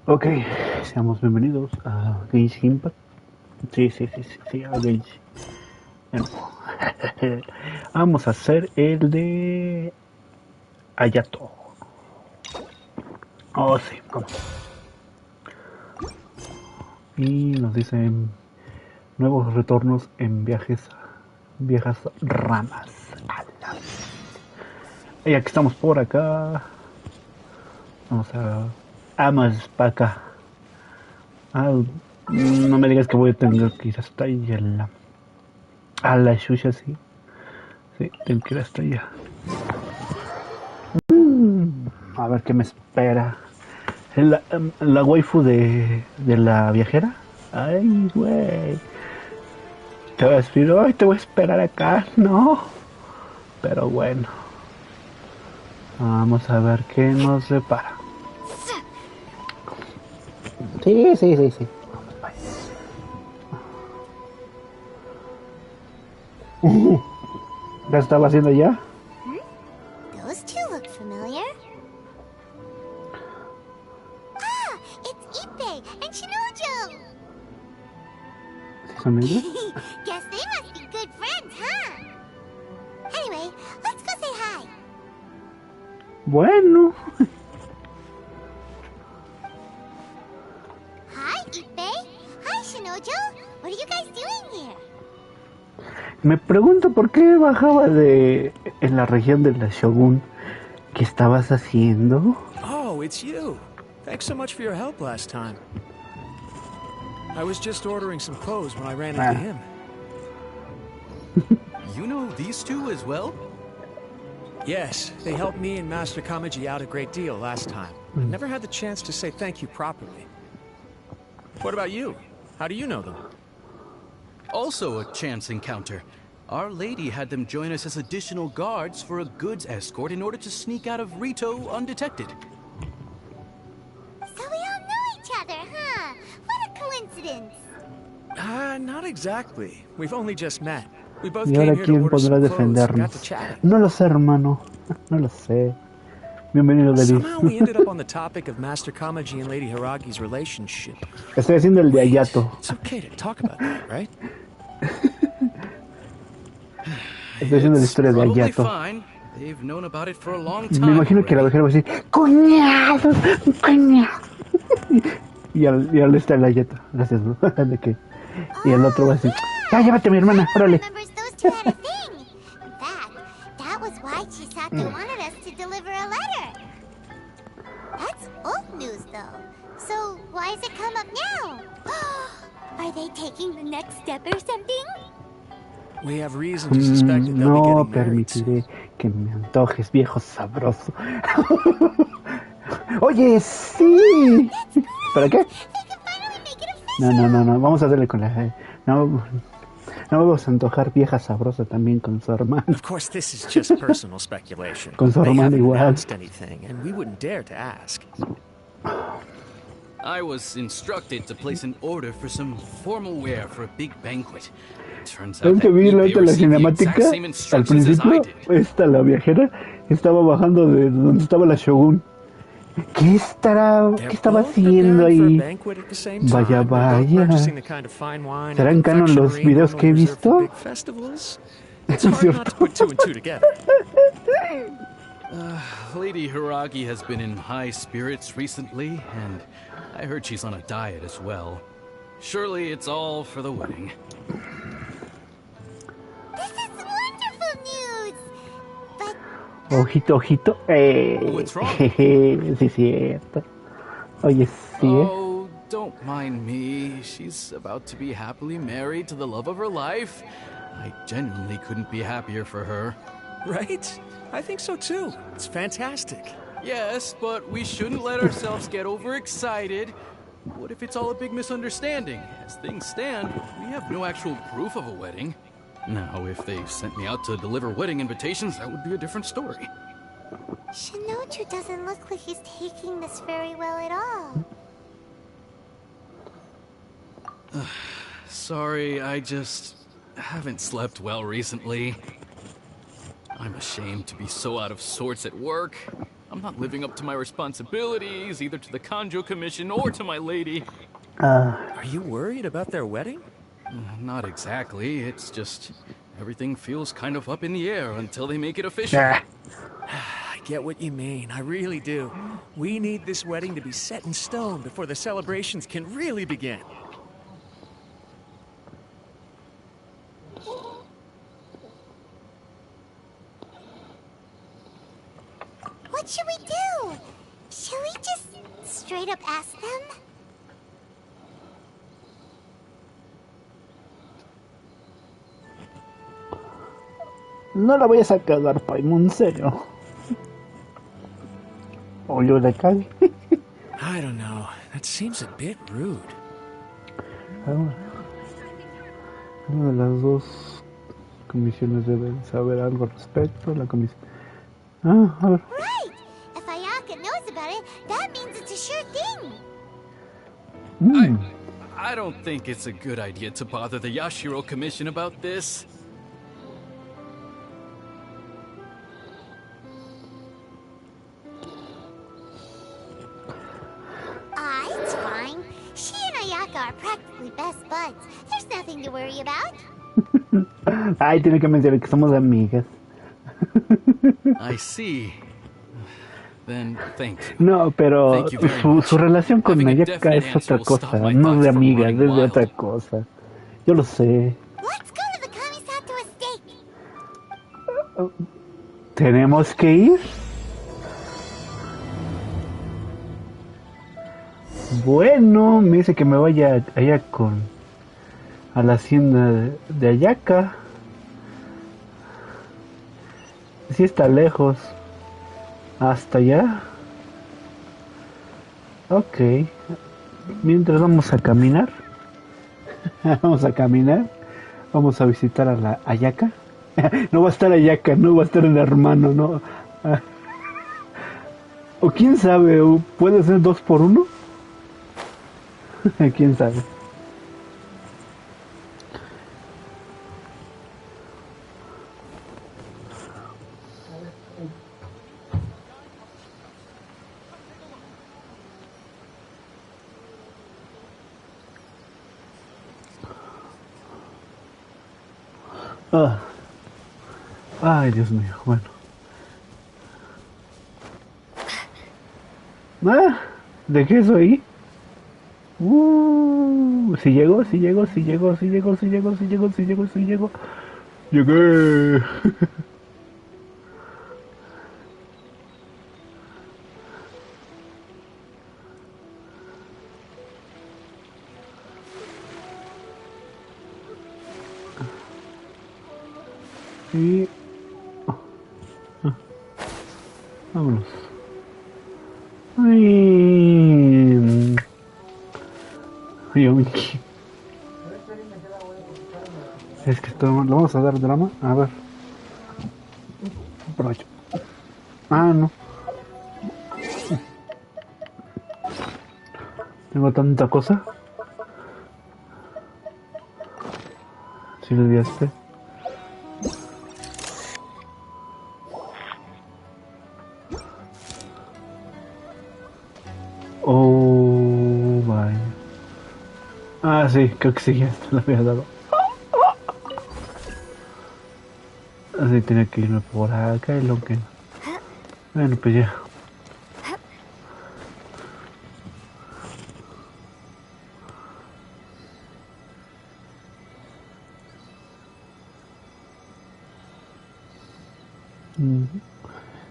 Ok, seamos bienvenidos a Genshin Impact. Sí, a Genshin. Vamos a hacer el de Ayato. Oh, sí, vamos. Y nos dicen nuevos retornos en viejas ramas. Y aquí estamos por acá. Vamos para acá. Ah, no me digas que voy a tener que ir hasta ahí a la Shusha, sí. Sí, tengo que ir hasta allá. A ver qué me espera. La waifu de la viajera. Ay, güey. Te voy a decir, ay, te voy a esperar acá. No. Pero bueno. Vamos a ver qué nos depara. Sí. ¿Ya estaba haciendo ya? Those two look familiar. Ah, it's Ippei and Shinojo. ¿Son ellos? Guess they must be good friends, huh? Anyway, let's go say hi. Bueno. Hi, Ippei. Hi, Shinojo. What are you guys doing here? Me pregunto por qué bajaba en la región de la Shogun. ¿Qué estabas haciendo? Oh, it's you. Thanks so much for your help last time. I was just ordering some clothes when I ran into him. You know these two as well? Yes, they helped me and Master Kamaji out a great deal last time. Never had the chance to say thank you properly. What about you? How do you know them? Also a chance encounter. Our lady had them join us as additional guards for a goods escort in order to sneak out of Rito undetected. So we all know each other, huh? What a coincidence. Not exactly. We've only just met. We both ¿Y ahora came here to quién order podrá some clothes and got defendernos? to chatting. No lo sé, hermano. No lo sé. Bienvenido, Lady. Somehow we ended up on the topic of Master Kamaji and Lady Hiragi's relationship. Estoy haciendo el de Ayato. It's okay to talk about that, right? Estoy haciendo la historia de Probably Ayato. fine. They've known about it for a long Me time. imagino que la already. viajera va a decir ¡Cuñado! ¡Cuñado! y al está el Ayato. Gracias, bro. ¿De qué? Y el otro va a decir ¡Ya, llévate a mi hermana! ¡Órale! Remembers those two had a thing. In fact, that was why Chisaki wanted us to deliver a letter. That's old news, though. So why has it come up now? Are they taking the next step or something? We have reason to suspect that they'll be No getting married soon. permitiré que me antojes, viejo sabroso. Oye, sí. ¿Para qué? They can finally make it official. No. Vamos a darle con la... No vamos a antojar vieja sabrosa también con su hermano. Of course, this is just personal speculation. Con su They hermano haven't igual. announced anything, and we wouldn't dare to ask. I was instructed to place an order for some formal wear for a big banquet. Turns out ¿Saben que that vi eBay la received the cinemática? exact same Al instructions as I principio, did. la viajera, estaba bajando de donde estaba la Shogun. ¿Qué estaba Both haciendo preparing for a ahí? banquet at the same Vaya, time. They're both vaya. purchasing the kind of fine wine ¿Serán and canon los confectionery videos que he normally reserved visto? for big festivals. It's hard not to put two and two together. Lady Hiragi has been in high spirits recently, and I heard she's on a diet as well. Surely it's all for the wedding. This is wonderful news. But Ojito. What's wrong? Sí, cierto. Oye, sí, Oh, don't mind me. She's about to be happily married to the love of her life. I genuinely couldn't be happier for her. Right? I think so too. It's fantastic. Yes, but we shouldn't let ourselves get overexcited. What if it's all a big misunderstanding? As things stand, we have no actual proof of a wedding. Now, if they sent me out to deliver wedding invitations, that would be a different story. Shinoju doesn't look like he's taking this very well at all. Sorry, I just haven't slept well recently. I'm ashamed to be so out of sorts at work. I'm not living up to my responsibilities, either to the Kanjo Commission or to my lady. Are you worried about their wedding? Not exactly. It's just everything feels kind of up in the air until they make it official. Ah, I get what you mean. I really do. We need this wedding to be set in stone before the celebrations can really begin. What should we do? Should we just straight up ask them? no la vayas a cagar, Paimon, en serio. O yo la cague. I don't know. That seems a bit rude. Una de las dos comisiones deben saber algo al respecto. La comisión. A ver. Right! If Ayaka knows about it, that means it's a sure thing. I don't think it's a good idea to bother the Yashiro Commission about this. It's fine. She and Ayaka are practically best buds. There's nothing to worry about. Ay, tiene que mencionar que somos amigas. I see. Then thank you. No, pero Thank you very su much. relación con Having a Ayaka definite es answer otra will stop cosa. my No es de thoughts from amigas, running es de wild. otra cosa. Yo lo sé. Let's go to the Kamisato estate. ¿Tenemos que ir? Bueno, me dice que me vaya allá a la hacienda de Ayaka. Sí está lejos. Hasta allá. Ok. Mientras vamos a caminar. Vamos a caminar. Vamos a visitar a la Ayaka. No va a estar Ayaka, no va a estar el hermano, no. O quién sabe, puede ser 2 por 1. Quién sabe. Ay, Dios mío, bueno. ¿Dejé eso ahí? Si llego. Llegué. Y vámonos. Ay, Miki. Es que esto, ¿lo vamos a dar drama? A ver. Aprovecho. No. Tengo tanta cosa. Si lo olvidaste. Oh, vaya. Sí, creo que sí, ya lo había dado. Así tenía que irme por acá y lo que... Bueno, pues ya.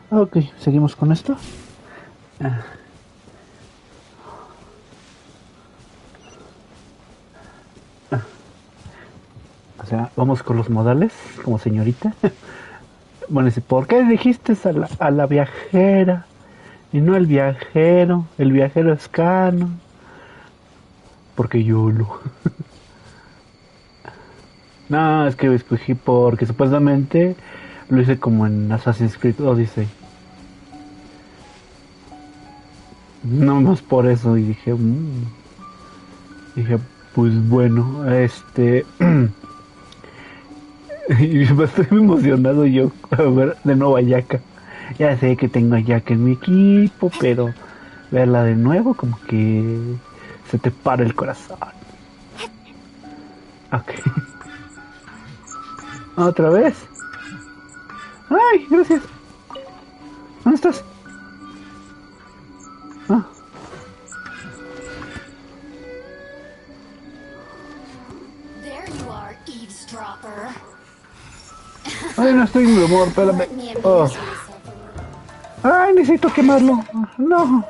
Ok, seguimos con esto. O sea, vamos con los modales, como señorita. Bueno, dice, ¿por qué dijiste a la viajera y no al viajero? El viajero es canon. Porque yo lo... No, es que escogí porque supuestamente lo hice como en Assassin's Creed Odyssey. No más por eso, y dije... Dije, pues bueno, y estoy muy emocionado yo a ver de nuevo a Ayaka. Ya sé que tengo a Jack en mi equipo, pero verla de nuevo como que se te para el corazón. Ok. ¿Otra vez? ¡Ay, gracias! ¿Dónde estás? Ah. There you are, eavesdropper. Ay, no estoy en mi humor, espérame. Let me amuse Oh. myself a little. Ay, necesito quemarlo. No.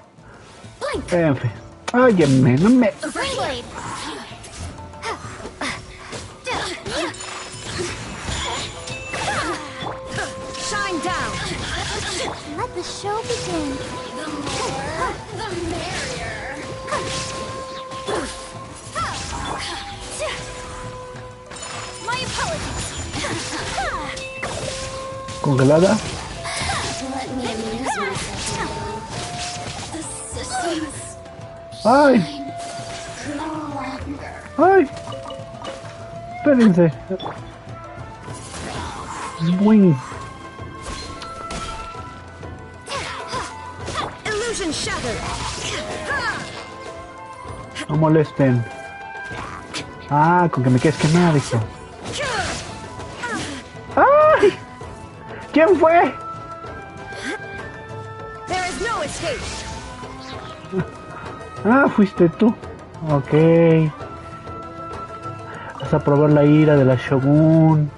Blink! En fin. Óyeme, no me... Springblade! Shine down! Let the show begin. The more, the merrier. My apologies. Congelada. Let me amuse myself a little. The systems Ay, no longer. ay. Espérense. Swing. Illusion shattered. No molesten. Ah, con que me quedes quemado, hijo. ¡Ay! ¿Quién fue? There is no escape. Ah, fuiste tú. Ok. Vas a probar la ira de la Shogun.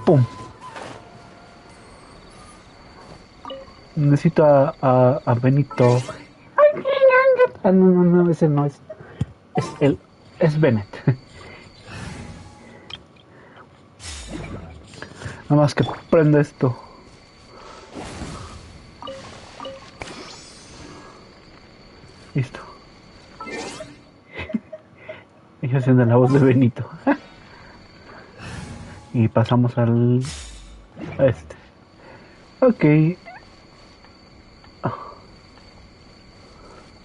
¡Pum! Necesito a Benito. ¡Ay, ah, no, ese no es. Es él. Es Bennett. Nada más que prenda esto. Listo. Ella haciendo la voz de Benito. Y pasamos al... a este. Ok.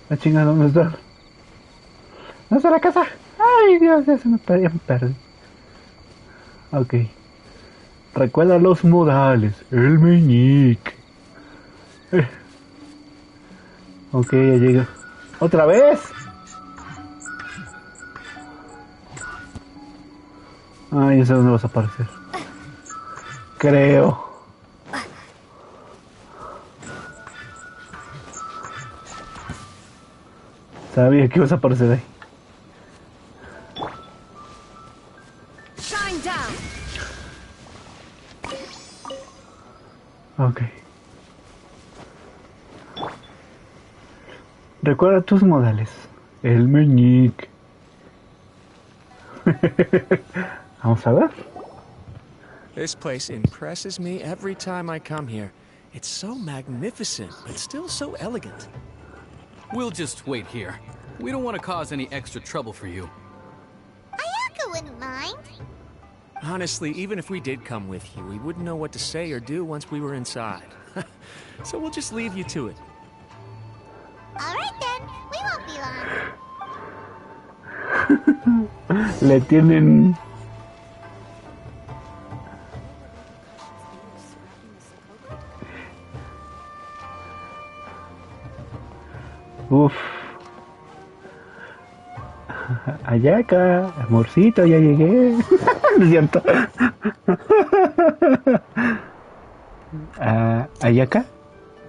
La chinga, ¿dónde está? ¿Dónde está la casa? Ay, Dios, ya me perdí. Ok. Recuerda los modales. El meñique. Ok, ya llega. ¿Otra vez? Ay, ya sé dónde vas a aparecer. Creo. Sabía que ibas a aparecer ahí. Shine down. Ok. Recuerda tus modales. El meñique. Vamos a ver. This place impresses me every time I come here. It's so magnificent, but still so elegant. We'll just wait here. We don't want to cause any extra trouble for you. Ayaka wouldn't mind. Honestly, even if we did come with you, we wouldn't know what to say or do once we were inside. So we'll just leave you to it. All right then, we won't be long. Le tienen... Uf. Ayaka, amorcito, ya llegué. ¿No es cierto? Ayaka.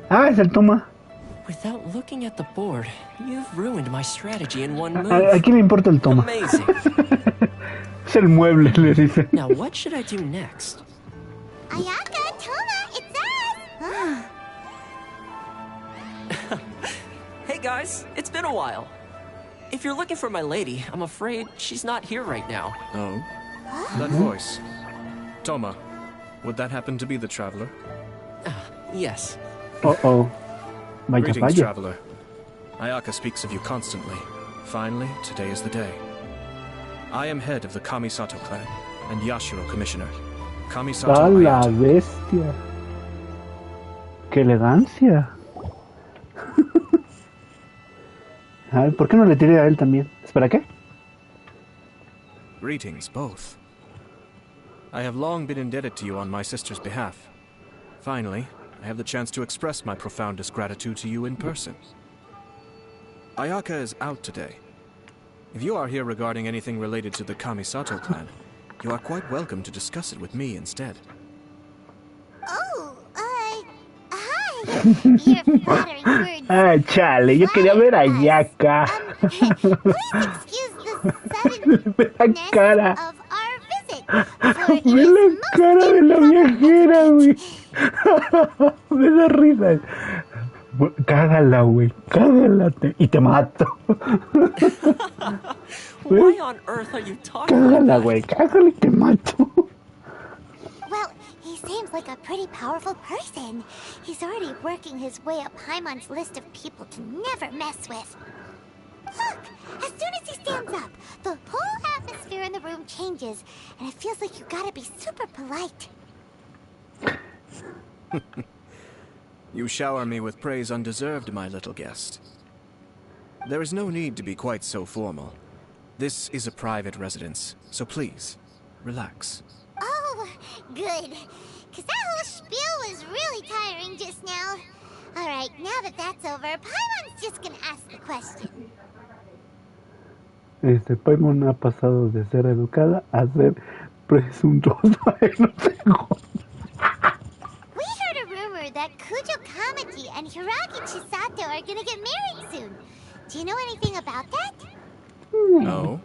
Ah, es el toma. Without looking at the board, you've ruined my strategy in one ¿A move. quién le importa el toma? Amazing. Es el mueble, le dice. Now, what should I do next? Ayaka, Toma, it's us! Hey guys, it's been a while. If you're looking for my lady, I'm afraid she's not here right now. Oh? That voice. Toma, would that happen to be the traveler? Yes. Oh. Vaya, Greetings, vaya. traveler. Ayaka speaks of you constantly. Finally, today is the day. I am head of the Kamisato clan, and Yashiro commissioner. Kamisato ¡A la Ayato. bestia! ¡Qué elegancia! A ver, ¿por qué no le tiré a él también? ¿Espera qué? greetings, both. I have long been indebted to you on my sister's behalf. Finally, I have the chance to express my profoundest gratitude to you in person. Ayaka is out today. If you are here regarding anything related to the Kamisato clan, you are quite welcome to discuss it with me instead. Oh, hi. Your flattering words. Ah, chale, yo quería ver a Yaka. Please excuse the Ve la suddenness cara. of our visit, for it Ve is la most cara de la viajera, güey. inconvenient. Me da risa. Cágala, güey. Cágala. Y te mato. Why on earth are you talking like Cágala, that? güey. Cágala y te mato. Well, he seems like a pretty powerful person. He's already working his way up Paimon's list of people to never mess with. Look! As soon as he stands up, the whole atmosphere in the room changes, and it feels like you gotta be super polite. You shower me with praise undeserved, my little guest. There is no need to be quite so formal. This is a private residence, so please, relax. Oh, good. Because that whole spiel was really tiring just now. Alright, now that that's over, Paimon's just gonna ask the question. Paimon ha pasado de ser educada a ser presuntuosa en un segundo. We heard a rumor that Kujo Kamaji and Hiragi Chisato are gonna get married soon. Do you know anything about that? No?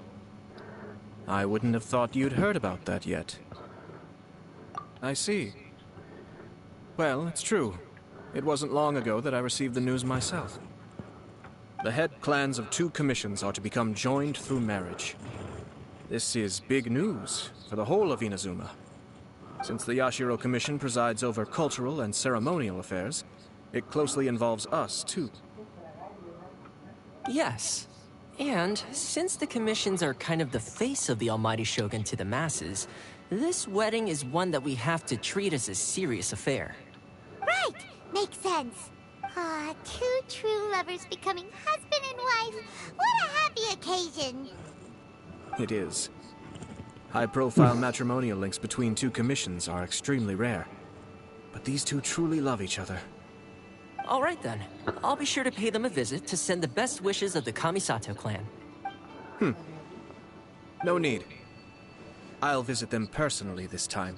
I wouldn't have thought you'd heard about that yet. I see. Well, it's true. It wasn't long ago that I received the news myself. The head clans of 2 commissions are to become joined through marriage. This is big news for the whole of Inazuma. Since the Yashiro Commission presides over cultural and ceremonial affairs, it closely involves us, too. Yes. And since the commissions are kind of the face of the Almighty Shogun to the masses, this wedding is one that we have to treat as a serious affair. Right! Makes sense. Ah, 2 true lovers becoming husband and wife. What a happy occasion. It is. High-profile matrimonial links between 2 commissions are extremely rare. But these 2 truly love each other. All right then. I'll be sure to pay them a visit to send the best wishes of the Kamisato clan. No need. I'll visit them personally this time.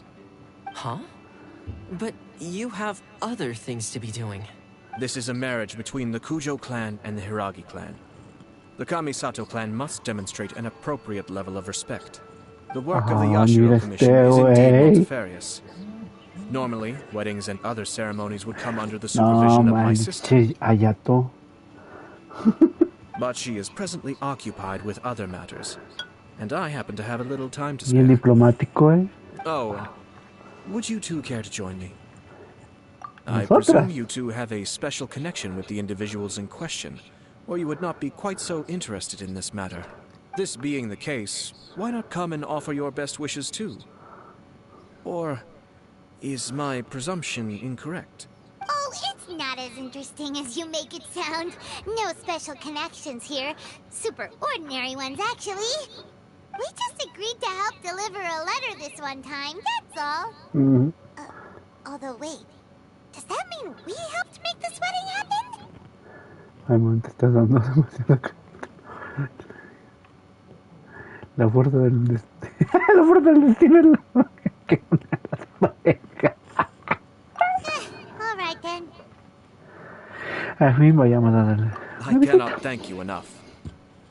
Huh? But you have other things to be doing. This is a marriage between the Kujo clan and the Hiragi clan. The Kamisato clan must demonstrate an appropriate level of respect. The work of the Yashiro Commission is indeed multifarious. Normally, weddings and other ceremonies would come under the No supervision of my sister. manches, Ayato. But she is presently occupied with other matters. And I happen to have a little time to Bien spare. diplomático, ¿eh? Oh, would you 2 care to join me? I Nosotras. presume you 2 have a special connection with the individuals in question, or you would not be quite so interested in this matter. This being the case, why not come and offer your best wishes too? Or is my presumption incorrect? Oh, it's not as interesting as you make it sound. No special connections here. Super ordinary ones, actually. We just agreed to help deliver a letter this one time, that's all. Mhm. Although, wait. Does that mean we helped make this wedding happen? Paimon, te estás dando demasiado crédito. La fuerza del destino. La fuerza del destino es lo que une a las parejas. Alright then. En fin, vayamos a darle. I cannot thank you enough.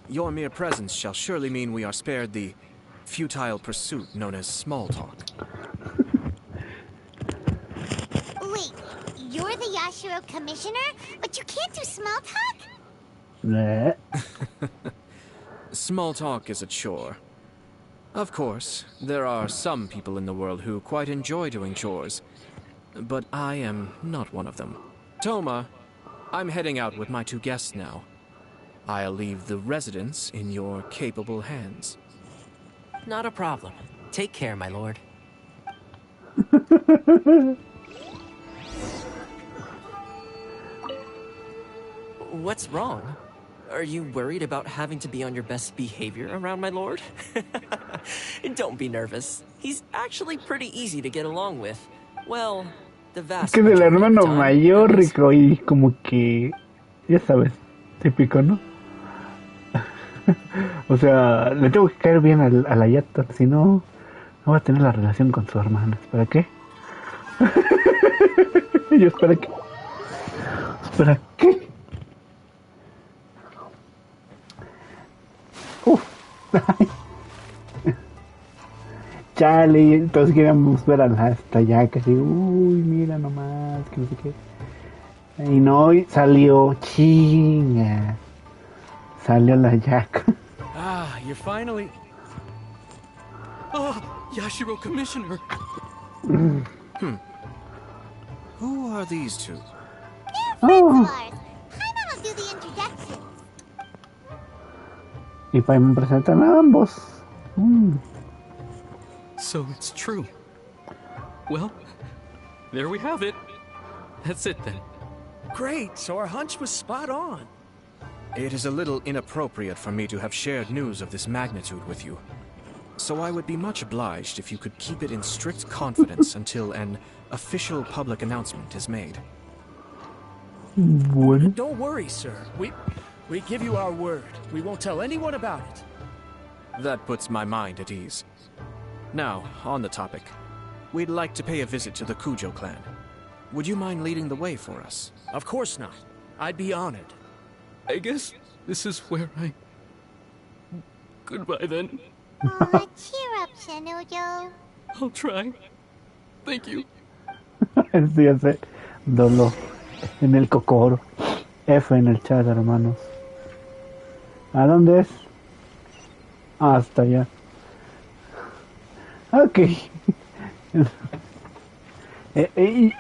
Your mere presence shall surely mean we are spared the futile pursuit known as small talk. Wait, you're the Yashiro Commissioner? But you can't do small talk? Bleh. Small talk is a chore. Of course, there are some people in the world who quite enjoy doing chores, but I am not one of them. Toma, I'm heading out with my 2 guests now. I'll leave the residence in your capable hands. Not a problem. Take care, my lord. What's wrong? Are you worried about having to be on your best behavior around my lord? Don't be nervous. He's actually pretty easy to get along with. Well, the Es vast que es el majority of the hermano time, mayor, at least. rico, y como que, ya sabes, típico, ¿no? O sea, le tengo que caer bien a la Yata, si no, no va a tener la relación con su hermana. ¿Para qué? Yo, ¿para qué? ¿Para qué? Uf. Chale, todos queríamos ver a la hasta ya casi, uy, mira nomás, que no sé qué. Y no, y salió chinga. Salió la Jack. Ah, you're finally... Oh, Yashiro Commissioner! Who are these two? They're friends Oh. of ours. Paimon will do the introduction. Y para me presentan a ambos. So it's true. Well, there we have it. That's it then. Great, so our hunch was spot on. It is a little inappropriate for me to have shared news of this magnitude with you. So I would be much obliged if you could keep it in strict confidence until an official public announcement is made. Bueno. Don't worry, sir. We give you our word. We won't tell anyone about it. That puts my mind at ease. Now, on the topic. We'd like to pay a visit to the Kujo clan. Would you mind leading the way for us? Of course not. I'd be honored. I guess this is where I... Goodbye then. Aw, cheer up, Shanujo. I'll try. Thank you. Sí, hace dolor en el cocoro. F en el chat, hermanos. ¿A dónde es? Hasta allá. Ok.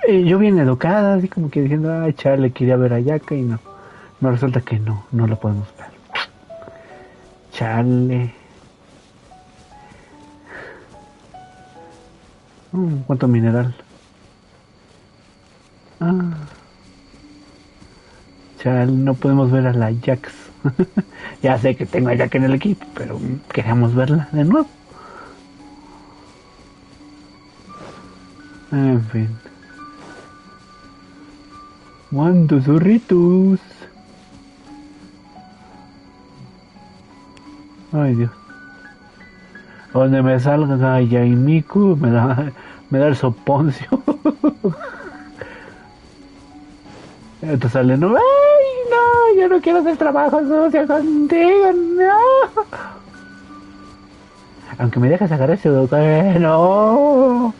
Yo bien educada, así como que diciendo, ay, Charlie, quería ver a Yaka y no. No, resulta que no lo podemos ver. Charlie. ¿Cuánto mineral? Chale, no podemos ver a la Jax. Ya sé que tengo a Jack en el equipo, pero queríamos verla de nuevo. En fin. ¿Cuántos zorritos? Ay, Dios. Donde me salga Yaimiku, me da el soponcio. Entonces sale, no, ay, no, yo no quiero hacer trabajo sucio contigo, no. Aunque me dejes sacar ese doctor, no.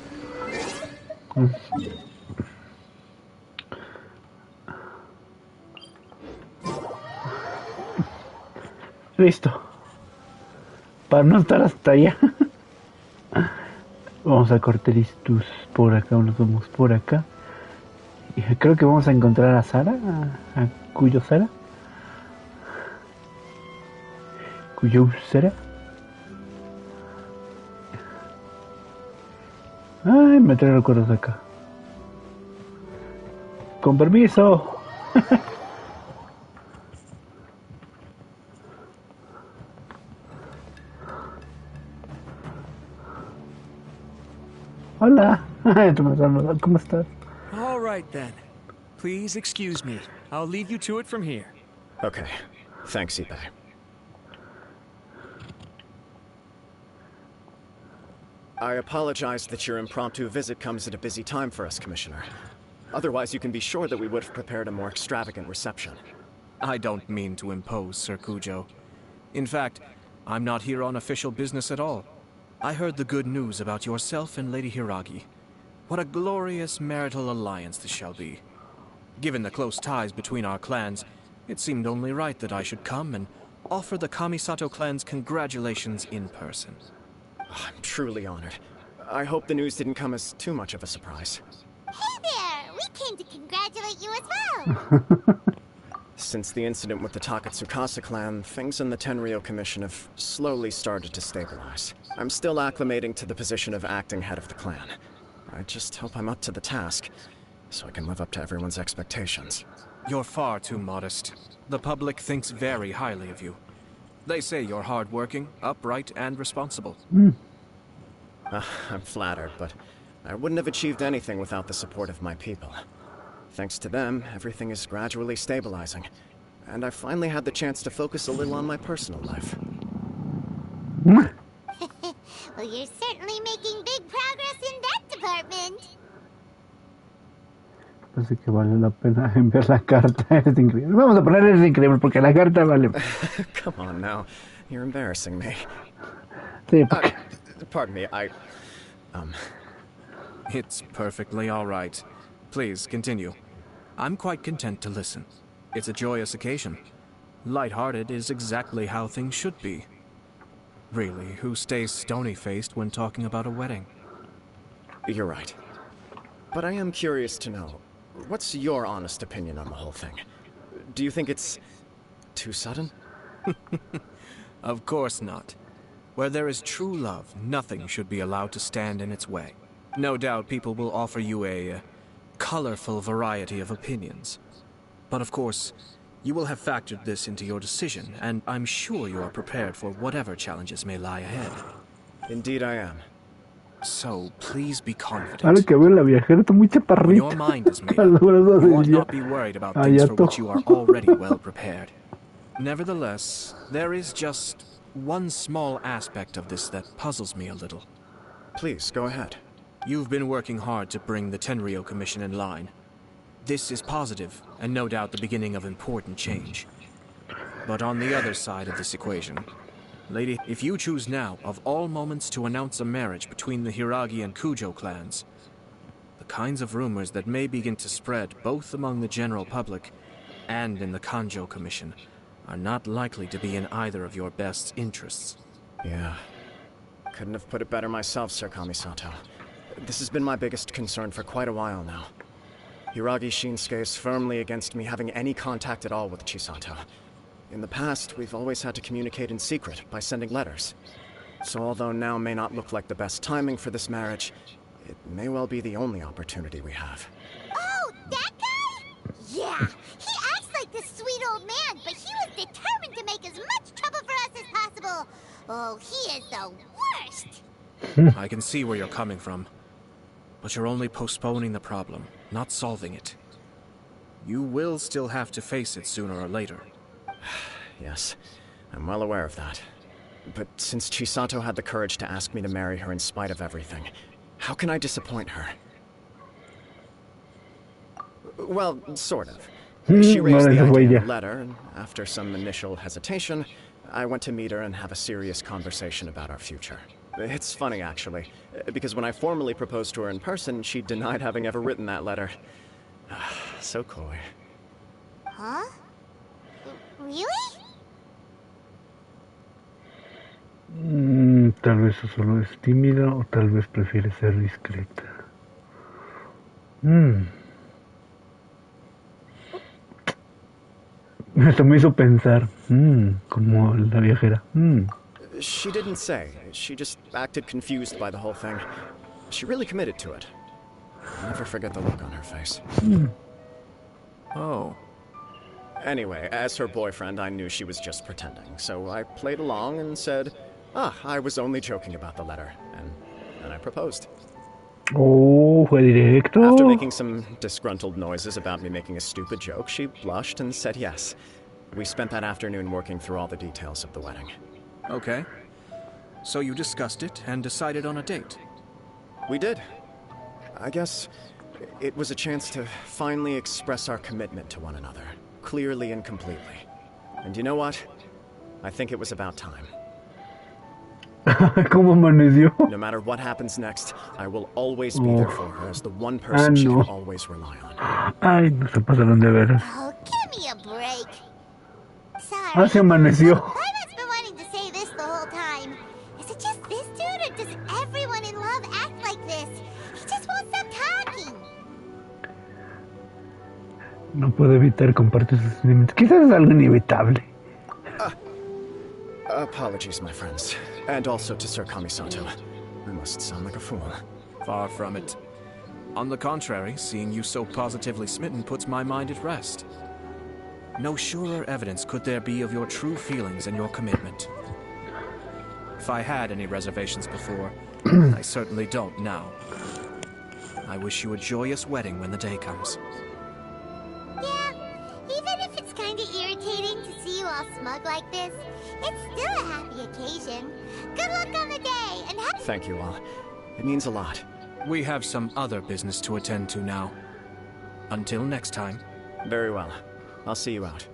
Listo. Para no estar hasta allá. Vamos a cortar estos por acá, nos vamos por acá. Y creo que vamos a encontrar a Sara, a Cuyo Sara. Cuyo Sara. Ay, me trae recuerdos acá. Con permiso. Hola. ¿Cómo estás? All right, then. Please excuse me. I'll leave you to it from here. Okay. Thanks, Ippei. I apologize that your impromptu visit comes at a busy time for us, Commissioner. Otherwise, you can be sure that we would have prepared a more extravagant reception. I don't mean to impose, Sir Kujo. In fact, I'm not here on official business at all. I heard the good news about yourself and Lady Hiragi. What a glorious marital alliance this shall be. Given the close ties between our clans, it seemed only right that I should come and offer the Kamisato clan's congratulations in person. I'm truly honored. I hope the news didn't come as too much of a surprise. Hey there! We came to congratulate you as well! Since the incident with the Takatsukasa clan, things in the Tenryou Commission have slowly started to stabilize. I'm still acclimating to the position of acting head of the clan. I just hope I'm up to the task, so I can live up to everyone's expectations. You're far too modest. The public thinks very highly of you. They say you're hardworking, upright, and responsible. I'm flattered, but I wouldn't have achieved anything without the support of my people. Thanks to them, everything is gradually stabilizing, and I finally had the chance to focus a little on my personal life. Well, you're certainly making big progress in that department. Así que vale la pena enviar la carta. Eres increíble. Vamos a poner eres increíble porque la carta vale. Come on now, you're embarrassing me. Sí, porque... Pardon me, It's perfectly all right. Please, continue. I'm quite content to listen. It's a joyous occasion. Light-hearted is exactly how things should be. Really, who stays stony-faced when talking about a wedding? You're right. But I am curious to know, what's your honest opinion on the whole thing? Do you think it's too sudden? Of course not. Where there is true love, nothing should be allowed to stand in its way. No doubt people will offer you a colorful variety of opinions. But of course, you will have factored this into your decision, and I'm sure you are prepared for whatever challenges may lie ahead. Indeed I am. So, please be confident. Ahora que veo la viajera está muy chaparrita. When your mind is made up, you ought not be worried about things for which you are already well prepared. Nevertheless, there is just one small aspect of this that puzzles me a little. Please, go ahead. You've been working hard to bring the Tenryou Commission in line. This is positive, and no doubt the beginning of important change. But on the other side of this equation, lady, if you choose now, of all moments, to announce a marriage between the Hiragi and Kujo clans, the kinds of rumors that may begin to spread both among the general public and in the Kanjo Commission are not likely to be in either of your best interests. Yeah. Couldn't have put it better myself, Sir Kamisato. This has been my biggest concern for quite a while now. Hiragi Shinsuke is firmly against me having any contact at all with Chisato. In the past, we've always had to communicate in secret by sending letters. So although now may not look like the best timing for this marriage, it may well be the only opportunity we have. Oh, that guy? Yeah, he acts like this sweet old man, but he was determined to make as much trouble for us as possible. Oh, he is the worst. I can see where you're coming from. But you're only postponing the problem, not solving it. You will still have to face it sooner or later. Yes, I'm well aware of that. But since Chisato had the courage to ask me to marry her in spite of everything, how can I disappoint her? Well, sort of. She raised the idea in a letter, and after some initial hesitation, I went to meet her and have a serious conversation about our future. It's funny, actually, because when I formally proposed to her in person, she denied having ever written that letter. So coy. Huh? Really? Tal vez solo es tímida o tal vez prefiere ser discreta. Esto me hizo pensar, como la viajera. She didn't say. She just acted confused by the whole thing. She really committed to it. I'll never forget the look on her face. Oh. Anyway, as her boyfriend, I knew she was just pretending, so I played along and said, I was only joking about the letter, and then I proposed. Oh, fue directo. After making some disgruntled noises about me making a stupid joke, she blushed and said yes. We spent that afternoon working through all the details of the wedding. Okay. So you discussed it and decided on a date? We did. I guess it was a chance to finally express our commitment to one another, clearly and completely. And you know what? I think it was about time. ¿Cómo amaneció? No matter what happens next, I will always be there for her as the one person she can always rely on. Ay, no se pasaron de veras. Oh, give me a break. Sorry. Se amaneció. I've been wanting to say this the whole time. Is it just this dude, or does everyone in love act like this? He just won't stop talking. No puedo evitar compartir sus sentimientos. Quizás es algo inevitable. Apologies, my friends. And also to Sir Kamisato. I must sound like a fool. Far from it. On the contrary, seeing you so positively smitten puts my mind at rest. No surer evidence could there be of your true feelings and your commitment. If I had any reservations before, I certainly don't now. I wish you a joyous wedding when the day comes. Yeah, even if it's kind of irritating to see you all smug like this, it's still a happy occasion. Good luck on the day, and happy... Thank you all. It means a lot. We have some other business to attend to now. Until next time. Very well. I'll see you out.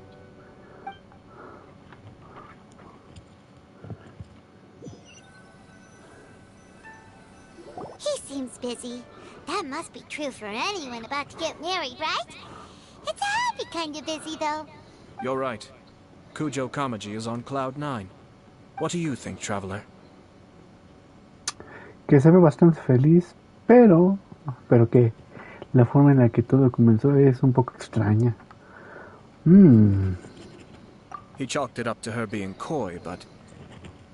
He seems busy. That must be true for anyone about to get married, right? It's a happy kind of busy, though. You're right. Kujo Kamaji is on cloud 9. What do you think, traveler? Que se ve bastante feliz, pero que la forma en la que todo comenzó es un poco extraña. He chalked it up to her being coy, but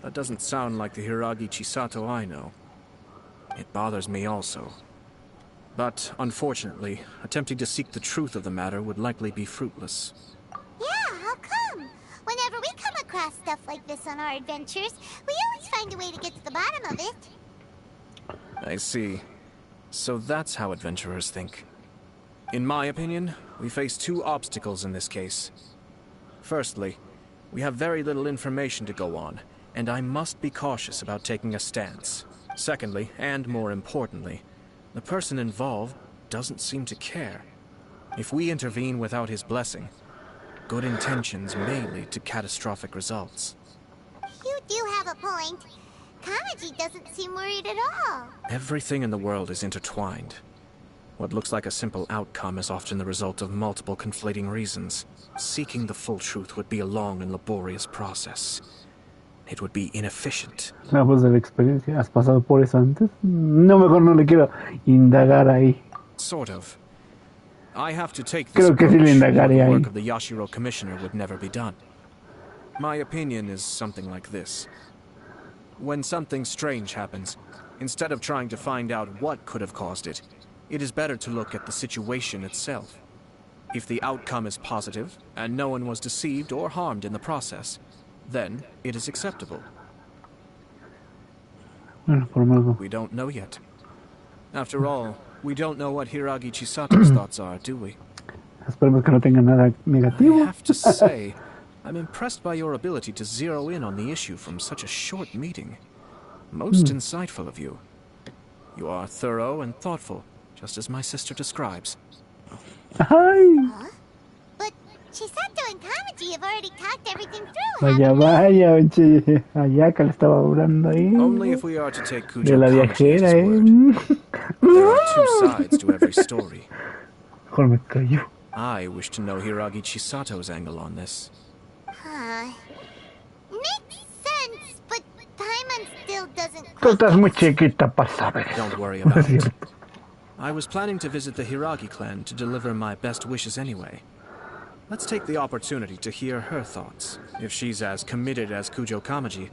that doesn't sound like the Hiragi Chisato I know. It bothers me also. But, unfortunately, attempting to seek the truth of the matter would likely be fruitless. Yeah, how come? Whenever we come across stuff like this on our adventures, we always find a way to get to the bottom of it. I see. So that's how adventurers think. In my opinion, we face two obstacles in this case. Firstly, we have very little information to go on, and I must be cautious about taking a stance. Secondly, and more importantly, the person involved doesn't seem to care. If we intervene without his blessing, good intentions may lead to catastrophic results. You do have a point. Kamaji doesn't seem worried at all. Everything in the world is intertwined. What looks like a simple outcome is often the result of multiple conflating reasons. Seeking the full truth would be a long and laborious process. It would be inefficient. La voz de la experiencia, ¿has pasado por eso antes? No, mejor no le quiero indagar ahí. Sort of. I have to take this Creo que sí le approach, or indagaré the ahí. work of the Yashiro Commissioner would never be done. My opinion is something like this. When something strange happens, instead of trying to find out what could have caused it, it is better to look at the situation itself. If the outcome is positive, and no one was deceived or harmed in the process, then it is acceptable. Bueno, por lo menos. We don't know yet. After all, we don't know what Hiragi Chisato's thoughts are, do we? Esperemos que no tenga nada negativo. I have to say, I'm impressed by your ability to zero in on the issue from such a short meeting. Most insightful of you. You are thorough and thoughtful, just as my sister describes. Ay, But Chisato and Kamaji have already talked everything through, vaya, haven't they? vaya, che, allá que le estaba hablando ahí. Only if we are to take De Kujo la Kamaji at viajera, his word. There are two eh. sides to every story. Mejor me callo. I wish to know Hiragi Chisato's angle on this. Huh. Makes sense, but Paimon still doesn't Tú quite estás muy get- chiquita para saber. Don't worry No es about it. cierto. I was planning to visit the Hiragi clan to deliver my best wishes anyway. Let's take the opportunity to hear her thoughts. If she's as committed as Kujo Kamaji,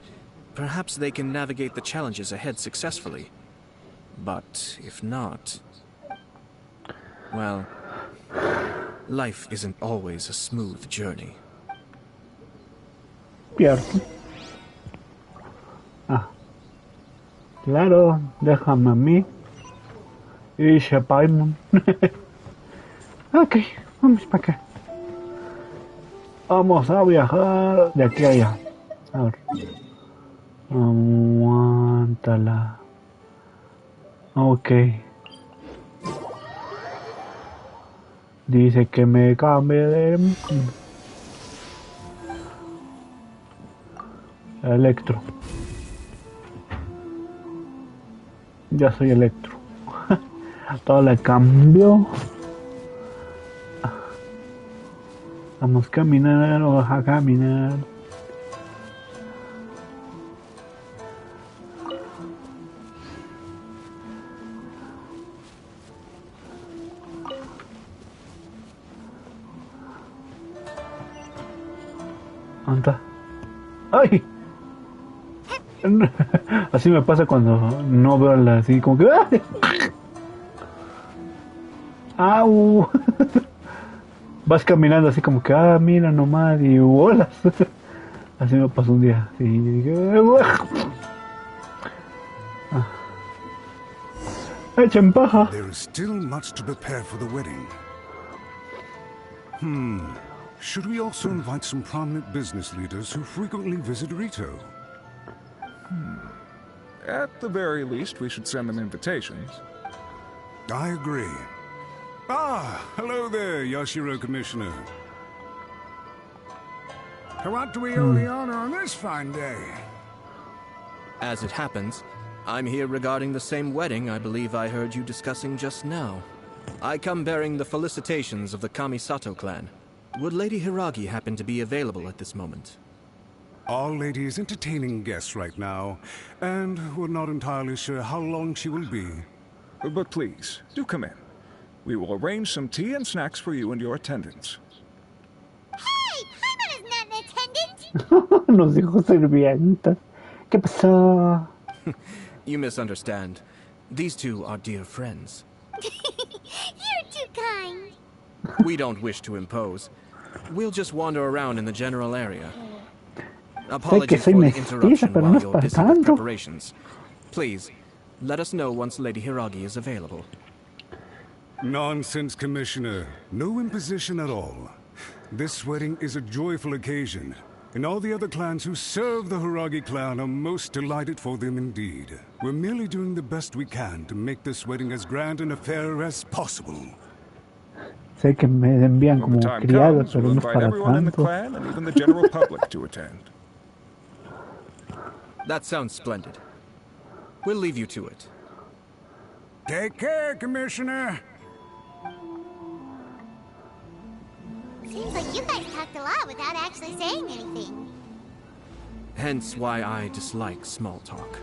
perhaps they can navigate the challenges ahead successfully. But if not... well, life isn't always a smooth journey. Cierto. Ah. Claro, déjame a mí. Y Paimon. Ok, vamos para acá. Vamos a viajar de aquí a allá. A ver. Aguántala. Ok. Dice que me cambie de... Electro. Ya soy Electro. Todo le cambió. Vamos a caminar, vamos a caminar. ¿Dónde está? ¡Ay! Así me pasa cuando no veo la así como que ¡ay! ¡Au! vas caminando así como que, mira nomás, y bolas. Así me pasó un día. Y dije, echen paja. There is still much to prepare for the wedding. Should we also invite some prominent business leaders who frequently visit Rito? At the very least, we should send them invitations. I agree. Hello there, Yashiro Commissioner. To what do we owe the honor on this fine day? As it happens, I'm here regarding the same wedding I believe I heard you discussing just now. I come bearing the felicitations of the Kamisato clan. Would Lady Hiragi happen to be available at this moment? Our lady is entertaining guests right now, and we're not entirely sure how long she will be. But please, do come in. We will arrange some tea and snacks for you and your attendants. Hey! Paimon is not an attendant! Nos dijo sirvientas. ¿Qué pasó? You misunderstand. These two are dear friends. You're too kind. We don't wish to impose. We'll just wander around in the general area. Apologies for the interruption while you're busy with preparations. Please, let us know once Lady Hiragi is available. Nonsense, Commissioner. No imposition at all. This wedding is a joyful occasion, and all the other clans who serve the Hiragi clan are most delighted for them indeed. We're merely doing the best we can to make this wedding as grand an affair as possible. Sé que me envían When the como time criado, comes, pero we'll no es invite para everyone in the tanto. clan and even the general public to attend. That sounds splendid. We'll leave you to it. Take care, Commissioner. Seems like you guys talked a lot without actually saying anything. Hence why I dislike small talk.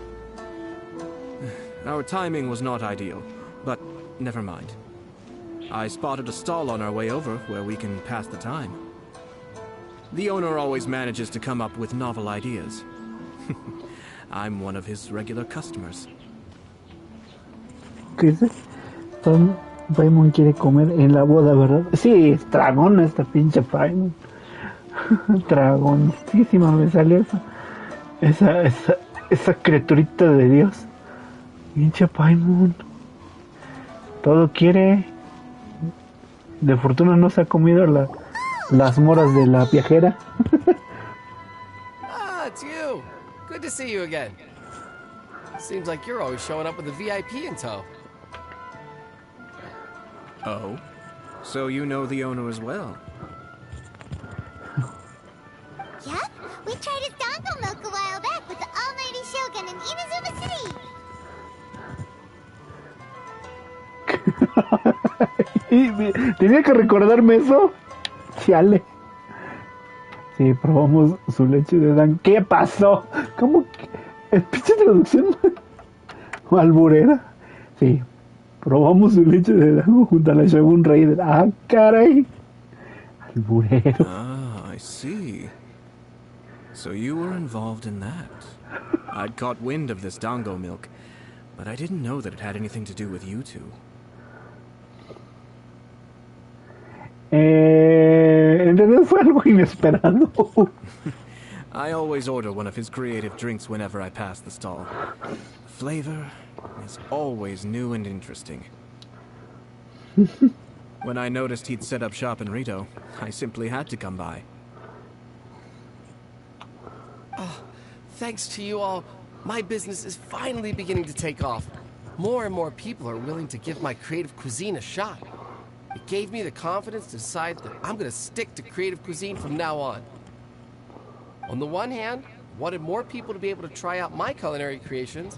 Our timing was not ideal, but never mind. I spotted a stall on our way over where we can pass the time. The owner always manages to come up with novel ideas. I'm one of his regular customers. ¿Qué dice? Paimon quiere comer en la boda, ¿verdad? Sí, es dragón esta pinche Paimon. Dragonísima me sale esa criaturita de Dios. Pinche Paimon. Todo quiere. De fortuna no se ha comido las moras de la viajera. It's you. Good to see you again. Seems like you're always showing up with a VIP in tow. Oh? So you know the owner as well? Yep, we tried his dango milk a while back with the almighty Shogun in Inazuma City. Tenía que recordarme eso. Chale. Sí, probamos su leche de dan. ¿Qué pasó? ¿Cómo que? ¿Es pinche traducción? ¿Alburera? Sí. Probamos su leche de dan junto a la Shogun Raider. ¡Ah, caray! Alburero. Ah, I see. So you were involved in that. I'd caught wind of this dango milk, but I didn't know that it had anything to do with you two. En realidad fue algo inesperado. I always order one of his creative drinks whenever I pass the stall. Flavor is always new and interesting. When I noticed he'd set up shop in Rito, I simply had to come by. Thanks to you all, my business is finally beginning to take off. More and more people are willing to give my creative cuisine a shot. It gave me the confidence to decide that I'm going to stick to creative cuisine from now on. On the one hand, I wanted more people to be able to try out my culinary creations.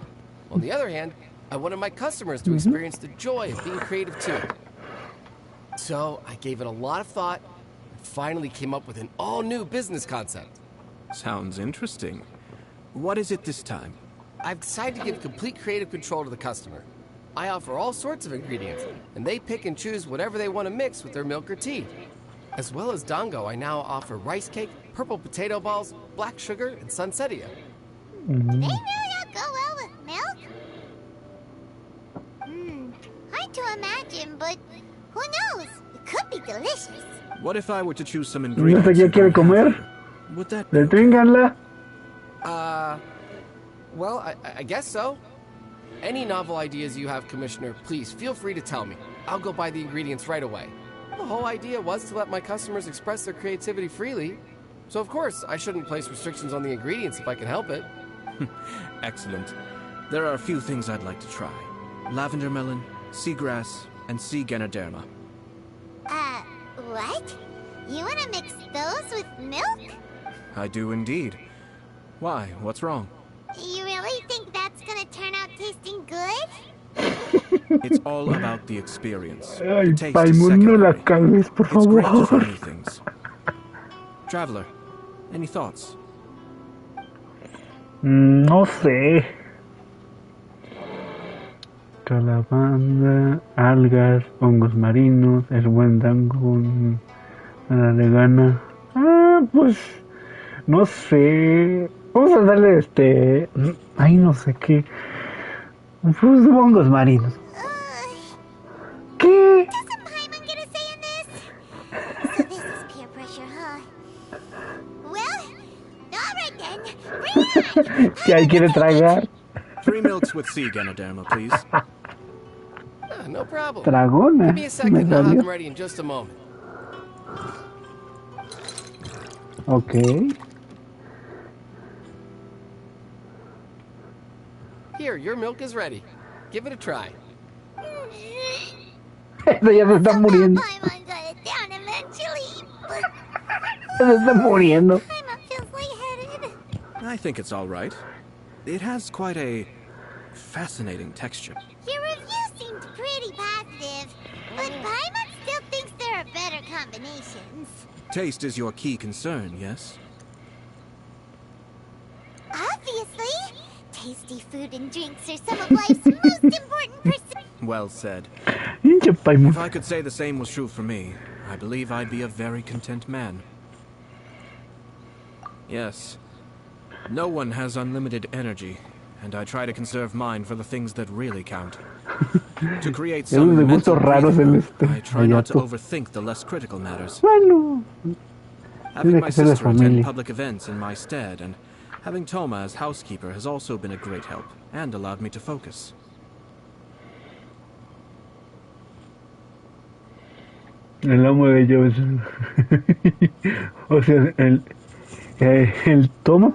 On the other hand, I wanted my customers to experience the joy of being creative too. So I gave it a lot of thought and finally came up with an all-new business concept. Sounds interesting. What is it this time? I've decided to give complete creative control to the customer. I offer all sorts of ingredients, and they pick and choose whatever they want to mix with their milk or tea. As well as dango, I now offer rice cake, purple potato balls, black sugar, and sunsettia. Do they really all go well with milk? Hard to imagine, but who knows? It could be delicious. What if I were to choose some No sé ingredients qué you quiere don't have comer. here? Would that be okay? Deténganla. Well, I guess so. Any novel ideas you have, Commissioner, please feel free to tell me. I'll go buy the ingredients right away. The whole idea was to let my customers express their creativity freely. So of course, I shouldn't place restrictions on the ingredients if I can help it. Excellent. There are a few things I'd like to try. Lavender melon, seagrass, and sea ganoderma. What? You wanna mix those with milk? I do indeed. Why? What's wrong? You really think that's gonna turn out tasting good? It's all about the experience. Ay, The taste is Paimon, no la secondary. cagues, por It's great to try favor. new things. Traveler, any thoughts? No sé. Calabanda, algas, hongos marinos, el buen dango, nada de gana. Pues no sé. Vamos a darle ay, no sé qué. Pues hongos marinos. ¿Qué? Doesn't Paimon get a say in this? So this is peer pressure, huh? Well, alright then. Bring it on! Que ahí quiere tragar. 3 milks with sea ganoderma, please. No problem. Dragona. Give me a second Me and I'll have salió. them ready in just a moment. Ok. Here, your milk is ready. Give it a try. Eso ya se está muriendo. Paimon got it down eventually. Se está muriendo. Paimon feels lightheaded. I think it's all right. It has quite a fascinating texture. Your review seemed pretty positive, but Paimon still thinks there are better combinations. Taste is your key concern, yes? Obviously, tasty food and drinks are some of life's most important pursuits. Well said. Pinche Paimon. If I could say the same was true for me, I believe I'd be a very content man. Yes. No one has unlimited energy, and I try to conserve mine for the things that really count. To create Es uno some de mental gustos raros breathing el room, I try not to Hayato. overthink the less critical matters. Bueno. Having Tiene my que ser de sister attend familia. public events in my stead, and having Toma as housekeeper has also been a great help, and allowed me to focus. El amo de ellos. O sea, el Thomas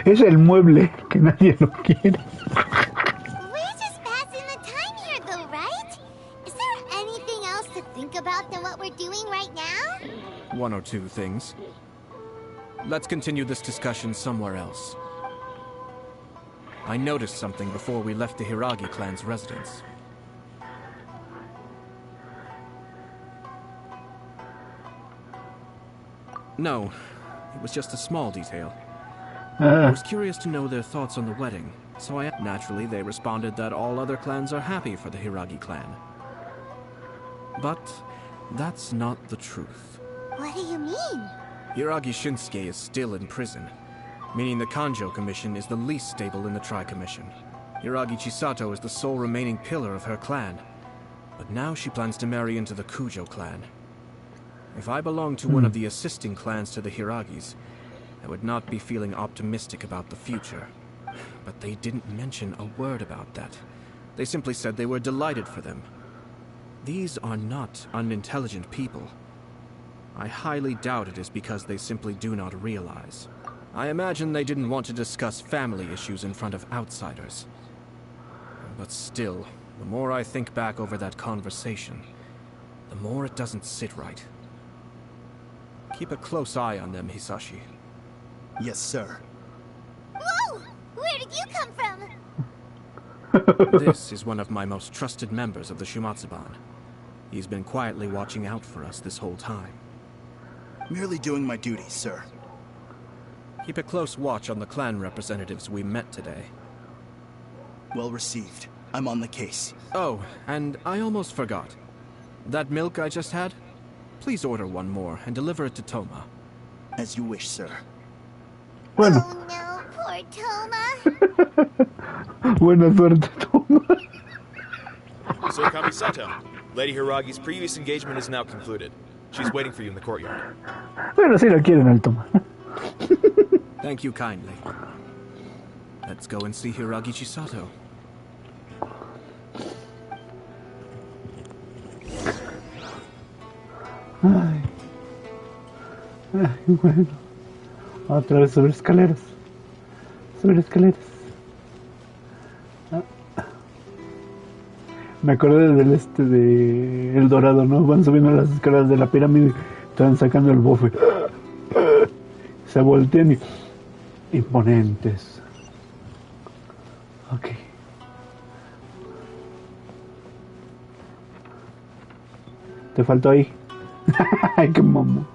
es el mueble que nadie lo quiere. We're just passing the time here, though, right? Is there anything else to think about than what we're doing right now? One or two things. Let's continue this discussion somewhere else. I noticed something before we left the Hiragi clan's residence. No, it was just a small detail. I was curious to know their thoughts on the wedding, so naturally they responded that all other clans are happy for the Hiragi clan. But that's not the truth. What do you mean? Hiragi Shinsuke is still in prison, meaning the Kanjo Commission is the least stable in the Tri-Commission. Hiragi Chisato is the sole remaining pillar of her clan, but now she plans to marry into the Kujo clan. If I belonged to one of the assisting clans to the Hiragis, I would not be feeling optimistic about the future. But they didn't mention a word about that. They simply said they were delighted for them. These are not unintelligent people. I highly doubt it is because they simply do not realize. I imagine they didn't want to discuss family issues in front of outsiders. But still, the more I think back over that conversation, the more it doesn't sit right. Keep a close eye on them, Hisashi. Yes, sir. Whoa! Where did you come from? This is one of my most trusted members of the Shumatsuban. He's been quietly watching out for us this whole time. Merely doing my duty, sir. Keep a close watch on the clan representatives we met today. Well received. I'm on the case. Oh, and I almost forgot. That milk I just had? Please order one more and deliver it to Toma. As you wish, sir. Bueno. Oh no, poor Toma. Buena suerte, Toma. Sir Kamisato, Lady Hiragi's previous engagement is now concluded. She's waiting for you in the courtyard. Bueno, si lo quieren, el toma. Thank you kindly. Let's go and see Hiragi Chisato. Ay. Ay, bueno. Otra vez sobre escaleras. Sobre escaleras. Ah. Me acordé del de El Dorado, ¿no? Van subiendo las escaleras de la pirámide, están sacando el bofe. Se voltean y... imponentes. Ok. Te faltó ahí. Ay, qué mamá.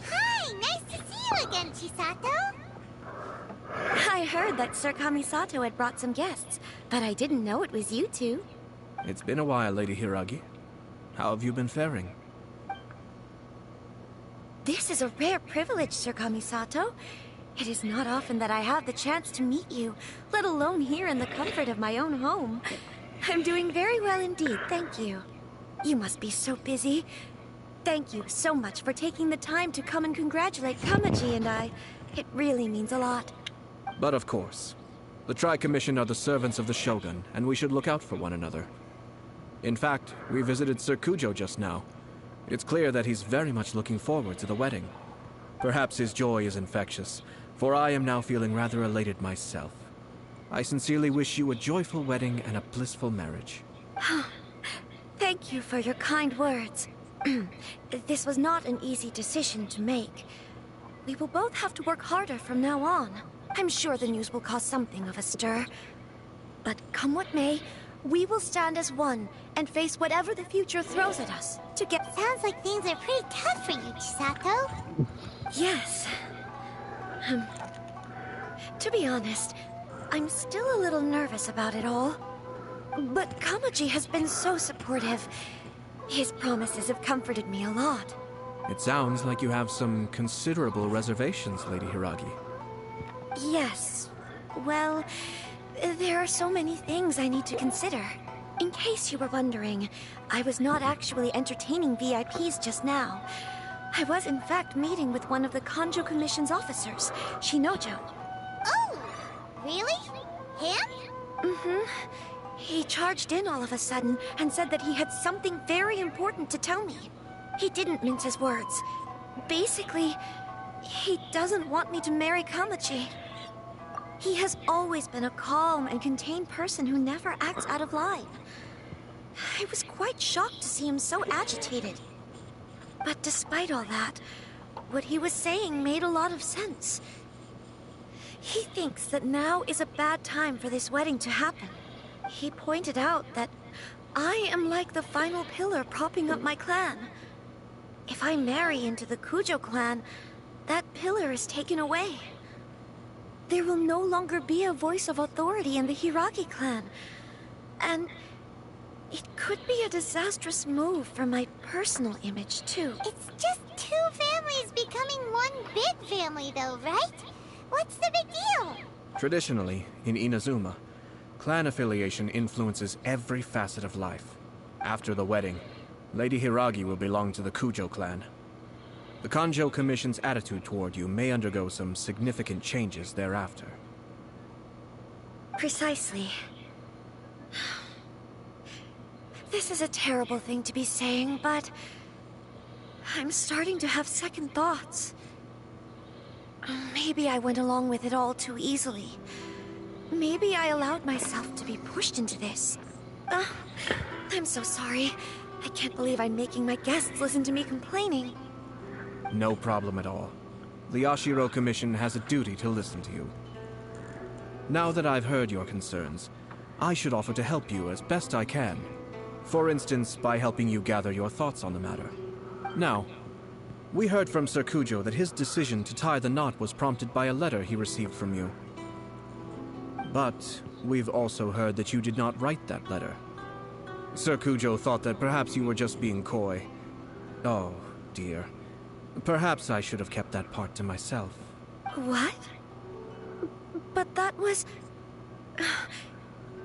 Hi, nice to see you again, Chisato. I heard that Sir Kamisato had brought some guests, but I didn't know it was you two. It's been a while, Lady Hiragi. How have you been faring? This is a rare privilege, Sir Kamisato. It is not often that I have the chance to meet you, let alone here in the comfort of my own home. I'm doing very well indeed, thank you. You must be so busy. Thank you so much for taking the time to come and congratulate Kamaji and I. It really means a lot. But of course. The Tri-Commission are the servants of the Shogun, and we should look out for one another. In fact, we visited Sir Kujo just now. It's clear that he's very much looking forward to the wedding. Perhaps his joy is infectious, for I am now feeling rather elated myself. I sincerely wish you a joyful wedding and a blissful marriage. Thank you for your kind words. This was not an easy decision to make. We will both have to work harder from now on. I'm sure the news will cause something of a stir. But come what may, we will stand as one and face whatever the future throws at us to get... Sounds like things are pretty tough for you, Chisato. Yes. To be honest, I'm still a little nervous about it all. But Kamaji has been so supportive. His promises have comforted me a lot. It sounds like you have some considerable reservations, Lady Hiragi. Yes. Well, there are so many things I need to consider. In case you were wondering, I was not actually entertaining VIPs just now. I was in fact meeting with one of the Kanjo Commission's officers, Shinojo. Oh, really? Him? Mm-hmm. He charged in all of a sudden and said that he had something very important to tell me. He didn't mince his words. Basically, he doesn't want me to marry Kamaji. He has always been a calm and contained person who never acts out of line. I was quite shocked to see him so agitated. But despite all that, what he was saying made a lot of sense. He thinks that now is a bad time for this wedding to happen. He pointed out that I am like the final pillar propping up my clan. If I marry into the Kujo clan, that pillar is taken away. There will no longer be a voice of authority in the Hiragi clan. And it could be a disastrous move for my personal image, too. It's just two families becoming one big family, though, right? What's the big deal? Traditionally, in Inazuma, clan affiliation influences every facet of life. After the wedding, Lady Hiragi will belong to the Kujo clan. The Kanjo Commission's attitude toward you may undergo some significant changes thereafter. Precisely. This is a terrible thing to be saying, but I'm starting to have second thoughts. Maybe I went along with it all too easily. Maybe I allowed myself to be pushed into this. I'm so sorry. I can't believe I'm making my guests listen to me complaining. No problem at all. The Ashiro Commission has a duty to listen to you. Now that I've heard your concerns, I should offer to help you as best I can. For instance, by helping you gather your thoughts on the matter. Now, we heard from Sir Kujo that his decision to tie the knot was prompted by a letter he received from you. But we've also heard that you did not write that letter. Sir Kujo thought that perhaps you were just being coy. Oh, dear. Perhaps I should have kept that part to myself. What? But that was...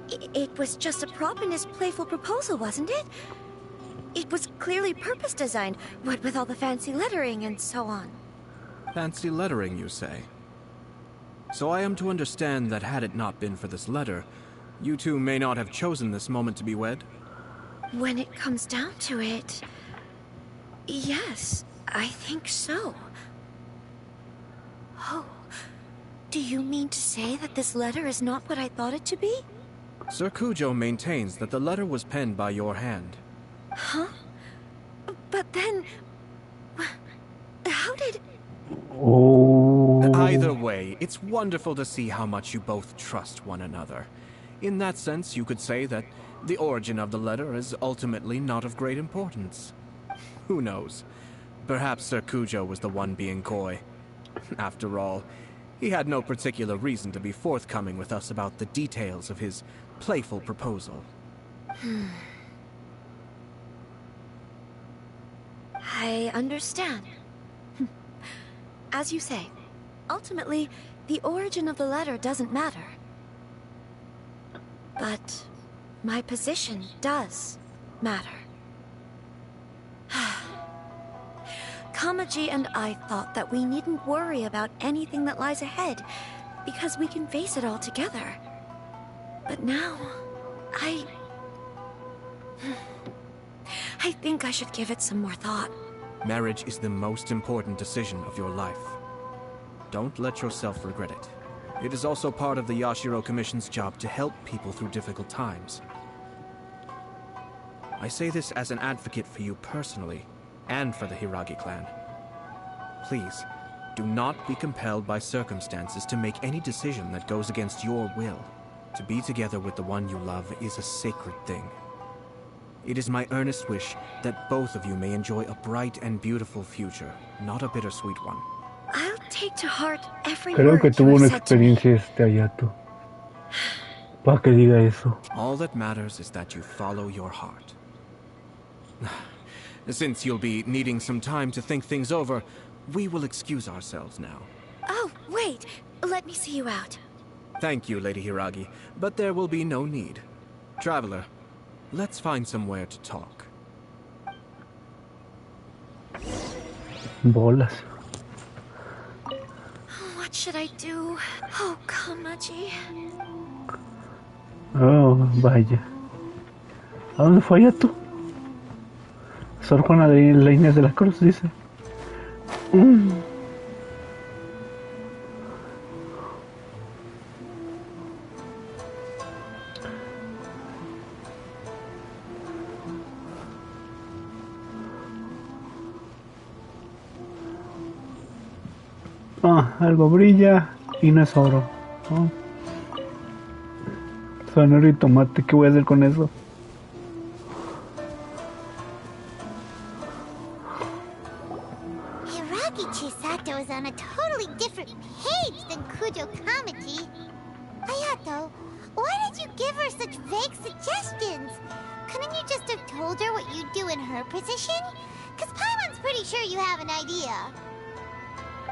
It was just a prop in his playful proposal, wasn't it? It was clearly purpose designed, what with all the fancy lettering and so on. Fancy lettering, you say? So I am to understand that had it not been for this letter, you two may not have chosen this moment to be wed? When it comes down to it... Yes, I think so. Oh, do you mean to say that this letter is not what I thought it to be? Sir Kujo maintains that the letter was penned by your hand. Huh? But then... How did... Oh. Either way, it's wonderful to see how much you both trust one another. In that sense, you could say that the origin of the letter is ultimately not of great importance. Who knows? Perhaps Sir Kujo was the one being coy. After all, he had no particular reason to be forthcoming with us about the details of his playful proposal. I understand. As you say, ultimately, the origin of the letter doesn't matter. But my position does matter. Kamaji and I thought that we needn't worry about anything that lies ahead, because we can face it all together. But now, I think I should give it some more thought. Marriage is the most important decision of your life. Don't let yourself regret it. It is also part of the Yashiro Commission's job to help people through difficult times. I say this as an advocate for you personally, and for the Hiragi clan. Please, do not be compelled by circumstances to make any decision that goes against your will. To be together with the one you love is a sacred thing. It is my earnest wish that both of you may enjoy a bright and beautiful future, not a bittersweet one. I'll take to heart every Creo que word you tuvo una have said to me. experiencia Ayato. Para que diga eso. All that matters is that you follow your heart. Since you'll be needing some time to think things over, we will excuse ourselves now. Oh, wait. Let me see you out. Thank you, Lady Hiragi, but there will be no need. Traveler, let's find somewhere to talk. Bolas. What should I do? Oh, Kamaji. Oh, vaya. ¿A dónde fue Ayato? Sor Juana de la Inés de la Cruz, dice. Algo brilla y no es oro. Sonero y tomate, ¿qué voy a hacer con eso? Hiragi Chisato is on a totally different page than Kujo Kamaji. Hayato, why did you give her such vague suggestions? Couldn't you just have told her what you'd do in her position? Cause Paimon's pretty sure you have an idea.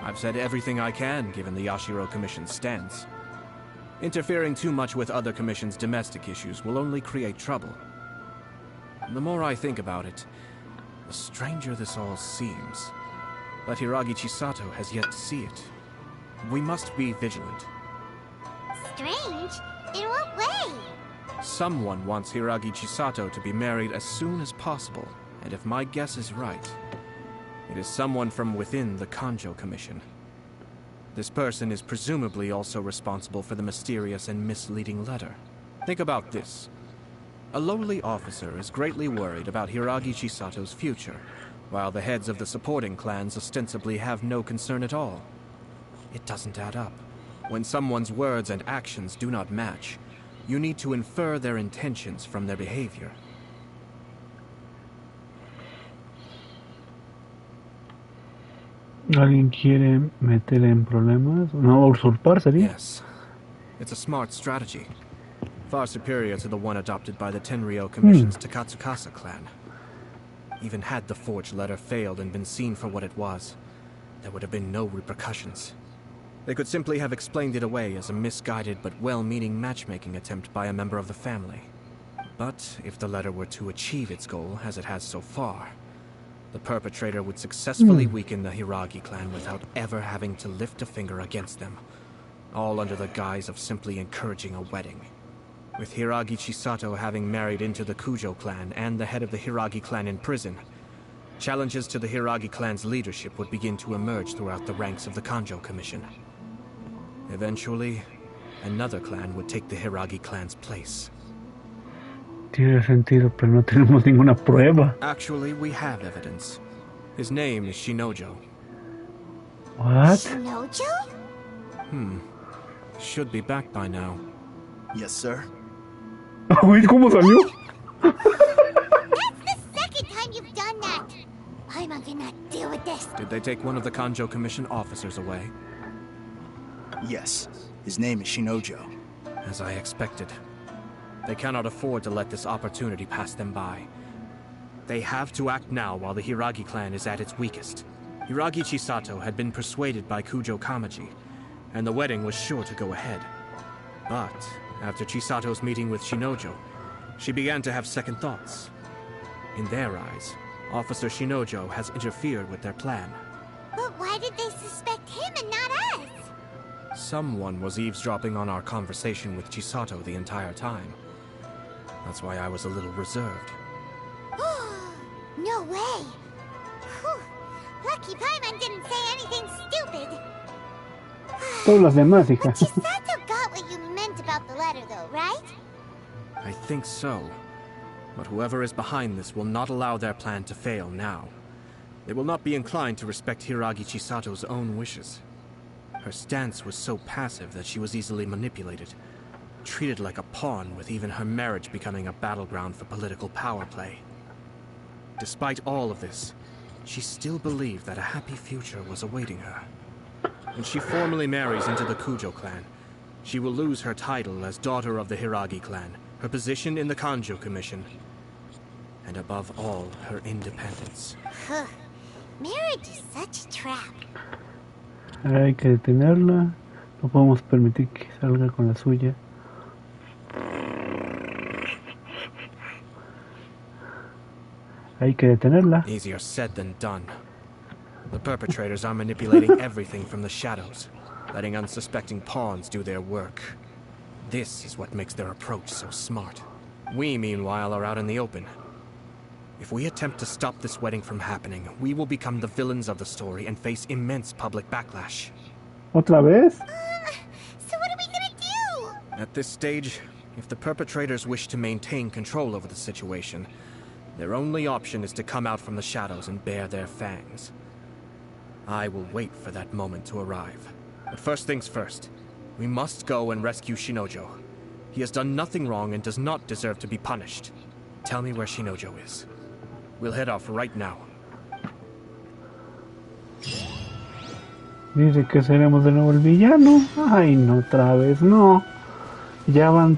I've said everything I can, given the Yashiro Commission's stance. Interfering too much with other commissions' domestic issues will only create trouble. The more I think about it, the stranger this all seems. But Hiragi Chisato has yet to see it. We must be vigilant. Strange? In what way? Someone wants Hiragi Chisato to be married as soon as possible, and if my guess is right, it is someone from within the Kanjo Commission. This person is presumably also responsible for the mysterious and misleading letter. Think about this. A lowly officer is greatly worried about Hiragi Chisato's future, while the heads of the supporting clans ostensibly have no concern at all. It doesn't add up. When someone's words and actions do not match, you need to infer their intentions from their behavior. ¿Alguien quiere meter en problemas? No, usurpar sería. Yes. It's a smart strategy. Far superior to the one adopted by the Tenryou Commission's Takatsukasa clan. Even had the forged letter failed and been seen for what it was, there would have been no repercussions. They could simply have explained it away as a misguided but well-meaning matchmaking attempt by a member of the family. But if the letter were to achieve its goal, as it has so far, the perpetrator would successfully weaken the Hiragi clan without ever having to lift a finger against them, all under the guise of simply encouraging a wedding. With Hiragi Chisato having married into the Kujo clan and the head of the Hiragi clan in prison, challenges to the Hiragi clan's leadership would begin to emerge throughout the ranks of the Kanjo Commission. Eventually, another clan would take the Hiragi clan's place. Tiene sentido, pero no tenemos ninguna prueba. Actually, we have evidence. His name is Shinojo. What? Shinojo? Should be back by now. Yes, sir. Uy, ¿cómo salió? That's the second time you've done that. I'm not gonna deal with this. Did they take one of the Kanjo Commission officers away? Yes. His name is Shinojo. As I expected. They cannot afford to let this opportunity pass them by. They have to act now while the Hiragi clan is at its weakest. Hiragi Chisato had been persuaded by Kujo Kamaji, and the wedding was sure to go ahead. But after Chisato's meeting with Shinojo, she began to have second thoughts. In their eyes, Officer Shinojo has interfered with their plan. But why did they suspect him and not us? Someone was eavesdropping on our conversation with Chisato the entire time. That's why I was a little reserved. No way. Whew. Lucky Paimon didn't say anything stupid. Todos los demás, hija. Chisato got what you meant about the letter, though, right? I think so. But whoever is behind this will not allow their plan to fail now. They will not be inclined to respect Hiragi Chisato's own wishes. Her stance was so passive that she was easily manipulated, treated like a pawn, with even her marriage becoming a battleground for political power play. Despite all of this, she still believed that a happy future was awaiting her. When she formally marries into the Kujo clan, she will lose her title as daughter of the Hiragi clan, her position in the Kanjo Commission, and above all, her independence. Marriage is such a trap. Hay que detenerla. No podemos permitir que salga con la suya. Hay que detenerla. Easier said than done. The perpetrators are manipulating everything from the shadows, letting unsuspecting pawns do their work. This is what makes their approach so smart. We, meanwhile, are out in the open. If we attempt to stop this wedding from happening, we will become the villains of the story and face immense public backlash. ¿Otra vez? So what are we gonna do? At this stage, if the perpetrators wish to maintain control over the situation, their only option is to come out from the shadows and bare their fangs. I will wait for that moment to arrive. But first things first, we must go and rescue Shinojo. He has done nothing wrong and does not deserve to be punished. Tell me where Shinojo is. We'll head off right now. Dice que seremos de nuevo el villano. Ay, no, otra vez, no. Ya van,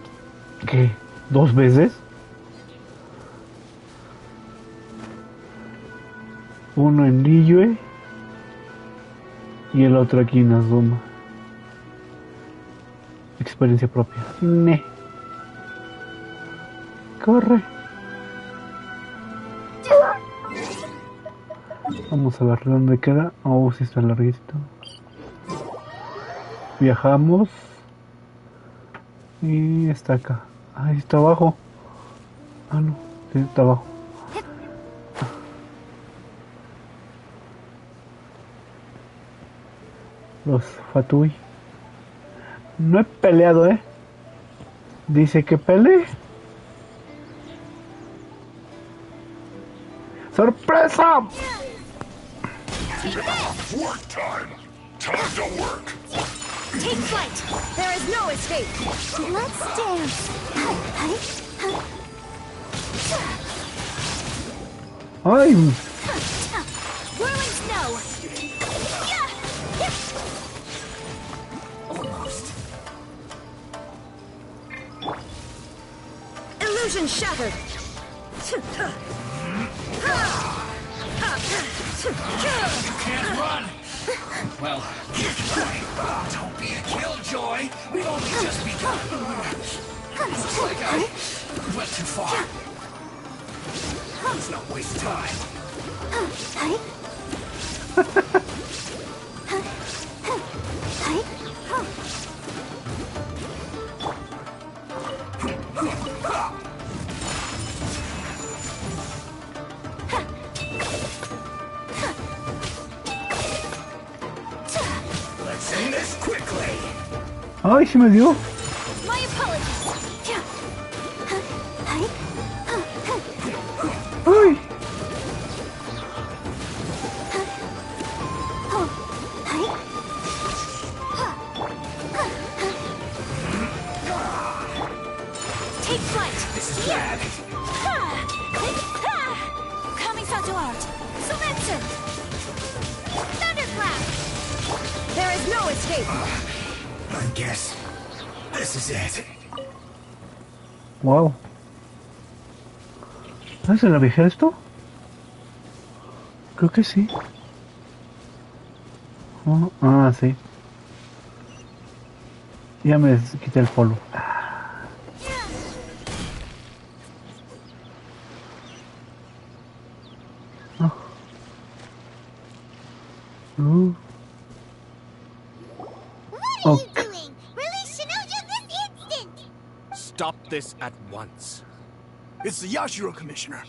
¿qué? ¿2 veces? Uno en Liyue y el otro aquí en Azuma. Experiencia propia. Ne. Corre. Vamos a ver dónde queda. Oh, si está larguito. Viajamos. Y está acá. Ahí está abajo. Ah, no. Sí, está abajo. Los Fatui. No he peleado, Dice que peleé. ¡Sorpresa! Work time! Time to work! Take flight! There is no escape! Let's dance! ¡Ay! Whirling snow! Almost. Illusion shattered! You can't run! Well, Looks like I went too far. Let's not waste time. Let's end this quickly. Ay, se me dio. My apologies. Ay. Take flight. This is bad. Kamisato out. Sumetsu. Thunderclap. There is no escape. I guess this is it. Wow. ¿No es en la viejera esto? Creo que sí. Oh, ah, sí. Ya me quité el polvo. Oh. What are you doing? Release Shinojo this instant! Stop this at once. It's the Yashiro Commissioner.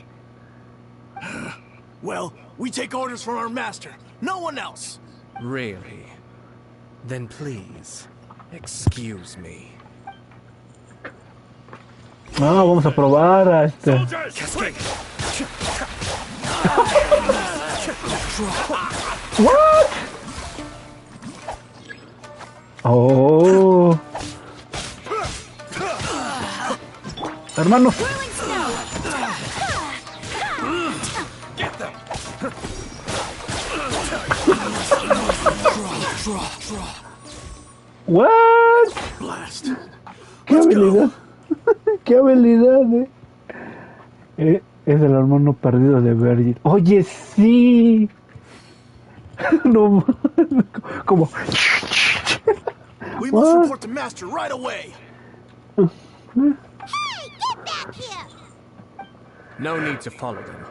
Well, we take orders from our master. No one else. Really? Then please, excuse me. Ah, vamos a probar a este. What? Oh. Hermanos. What? Blast. Qué habilidad. Qué habilidad, es el hermano perdido de Virgil. Oye, sí. No, como. We must report to Master right away. Hey, get back here! No need to follow them.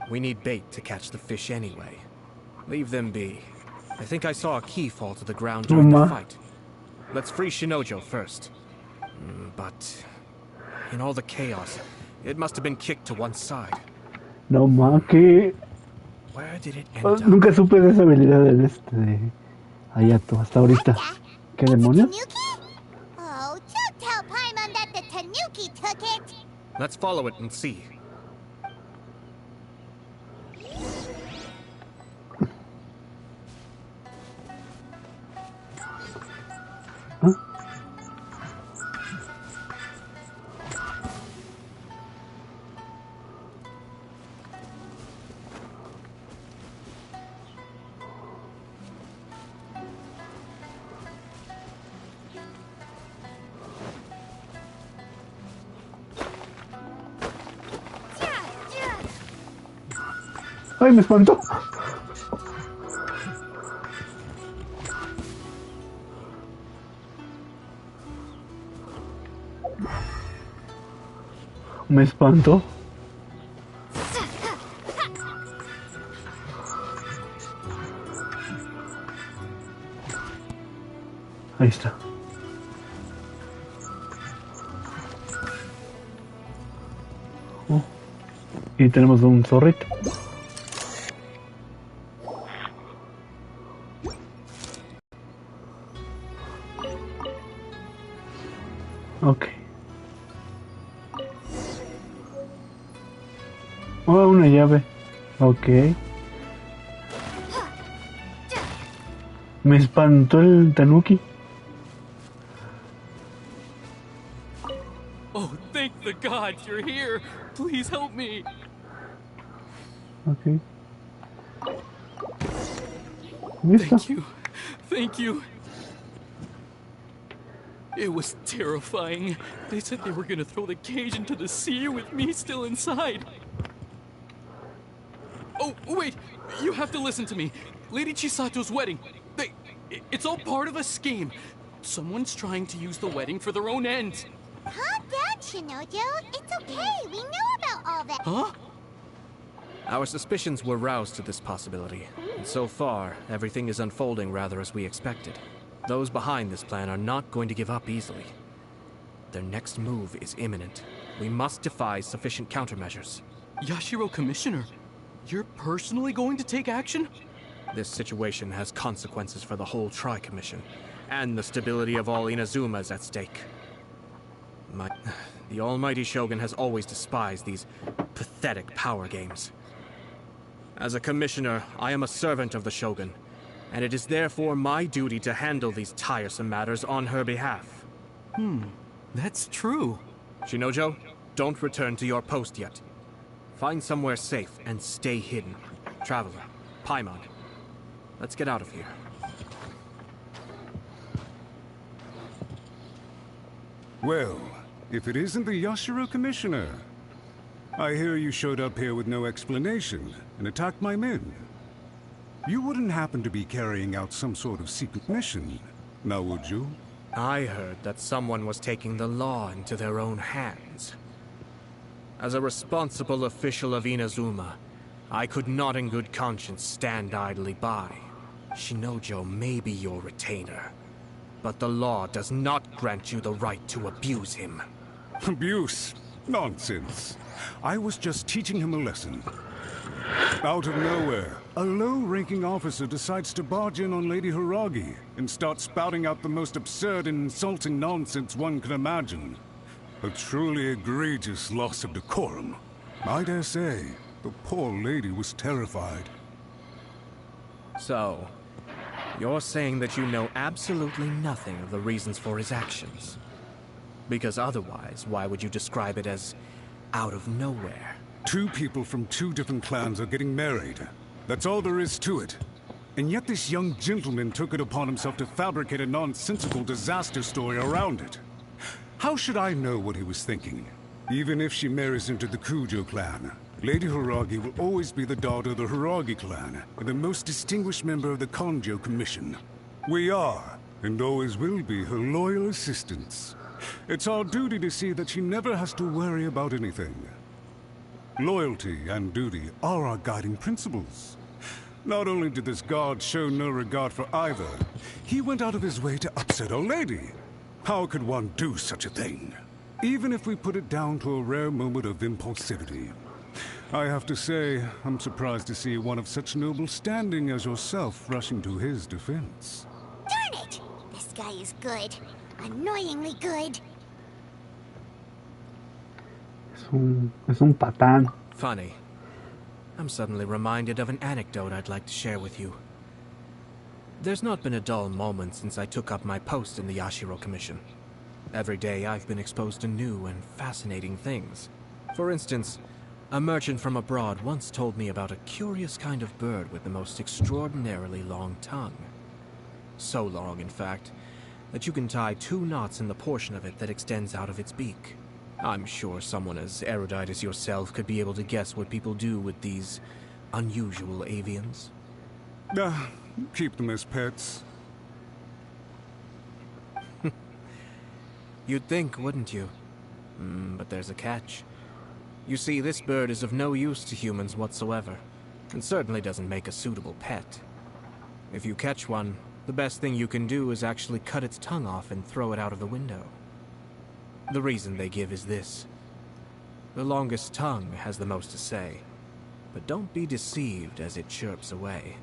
We need bait to catch the fish anyway. Leave them be. I think I saw a key fall to the ground during the fight. Let's free Shinojo first. But in all the chaos, it must have been kicked to one side. No más que. Where did it end up? Nunca supe de esa habilidad de este Hayato hasta ahorita. ¿Qué demonios? Oh, don't tell Paimon that the Tanuki took it! Let's follow it and see. ¡Ay, me espantó! Me espantó. Ahí está. Oh. Y tenemos un zorrito. Ok. Oh, una llave. Ok. Me espantó el tanuki. Oh, thank the gods you're here. Please help me. Ok. ¿Listo? Thank you. Thank you. It was terrifying. They said they were gonna throw the cage into the sea with me still inside. Oh, wait! You have to listen to me. Lady Chisato's wedding. It's all part of a scheme. Someone's trying to use the wedding for their own ends. Calm down, Shinojo. It's okay. We know about all that. Huh? Our suspicions were roused to this possibility, and so far, everything is unfolding rather as we expected. Those behind this plan are not going to give up easily. Their next move is imminent. We must devise sufficient countermeasures. Yashiro Commissioner, you're personally going to take action? This situation has consequences for the whole Tri-Commission, and the stability of all Inazuma is at stake. The almighty Shogun has always despised these pathetic power games. As a commissioner, I am a servant of the Shogun, and it is therefore my duty to handle these tiresome matters on her behalf. That's true. Shinojo, don't return to your post yet. Find somewhere safe and stay hidden. Traveler, Paimon, let's get out of here. Well, if it isn't the Yashiro Commissioner. I hear you showed up here with no explanation and attacked my men. You wouldn't happen to be carrying out some sort of secret mission, now would you? I heard that someone was taking the law into their own hands. As a responsible official of Inazuma, I could not in good conscience stand idly by. Shinojo may be your retainer, but the law does not grant you the right to abuse him. Abuse? Nonsense. I was just teaching him a lesson. Out of nowhere, a low-ranking officer decides to barge in on Lady Hiragi and start spouting out the most absurd and insulting nonsense one can imagine. A truly egregious loss of decorum. I dare say, the poor lady was terrified. So, you're saying that you know absolutely nothing of the reasons for his actions? Because otherwise, why would you describe it as out of nowhere? Two people from two different clans are getting married. That's all there is to it. And yet this young gentleman took it upon himself to fabricate a nonsensical disaster story around it. How should I know what he was thinking? Even if she marries into the Kujo clan, Lady Hiragi will always be the daughter of the Hiragi clan and the most distinguished member of the Kanjo Commission. We are, and always will be, her loyal assistants. It's our duty to see that she never has to worry about anything. Loyalty and duty are our guiding principles. Not only did this guard show no regard for either, he went out of his way to upset our lady. How could one do such a thing? Even if we put it down to a rare moment of impulsivity. I have to say, I'm surprised to see one of such noble standing as yourself rushing to his defense. Darn it! This guy is good. Annoyingly good. Es un patán. Funny. I'm suddenly reminded of an anecdote I'd like to share with you. There's not been a dull moment since I took up my post in the Yashiro Commission. Every day I've been exposed to new and fascinating things. For instance, a merchant from abroad once told me about a curious kind of bird with the most extraordinarily long tongue. So long, in fact, that you can tie 2 knots in the portion of it that extends out of its beak. I'm sure someone as erudite as yourself could be able to guess what people do with these unusual avians. Keep them as pets. You'd think, wouldn't you? But there's a catch. You see, this bird is of no use to humans whatsoever, and certainly doesn't make a suitable pet. If you catch one, the best thing you can do is actually cut its tongue off and throw it out of the window. The reason they give is this. The longest tongue has the most to say, but don't be deceived as it chirps away,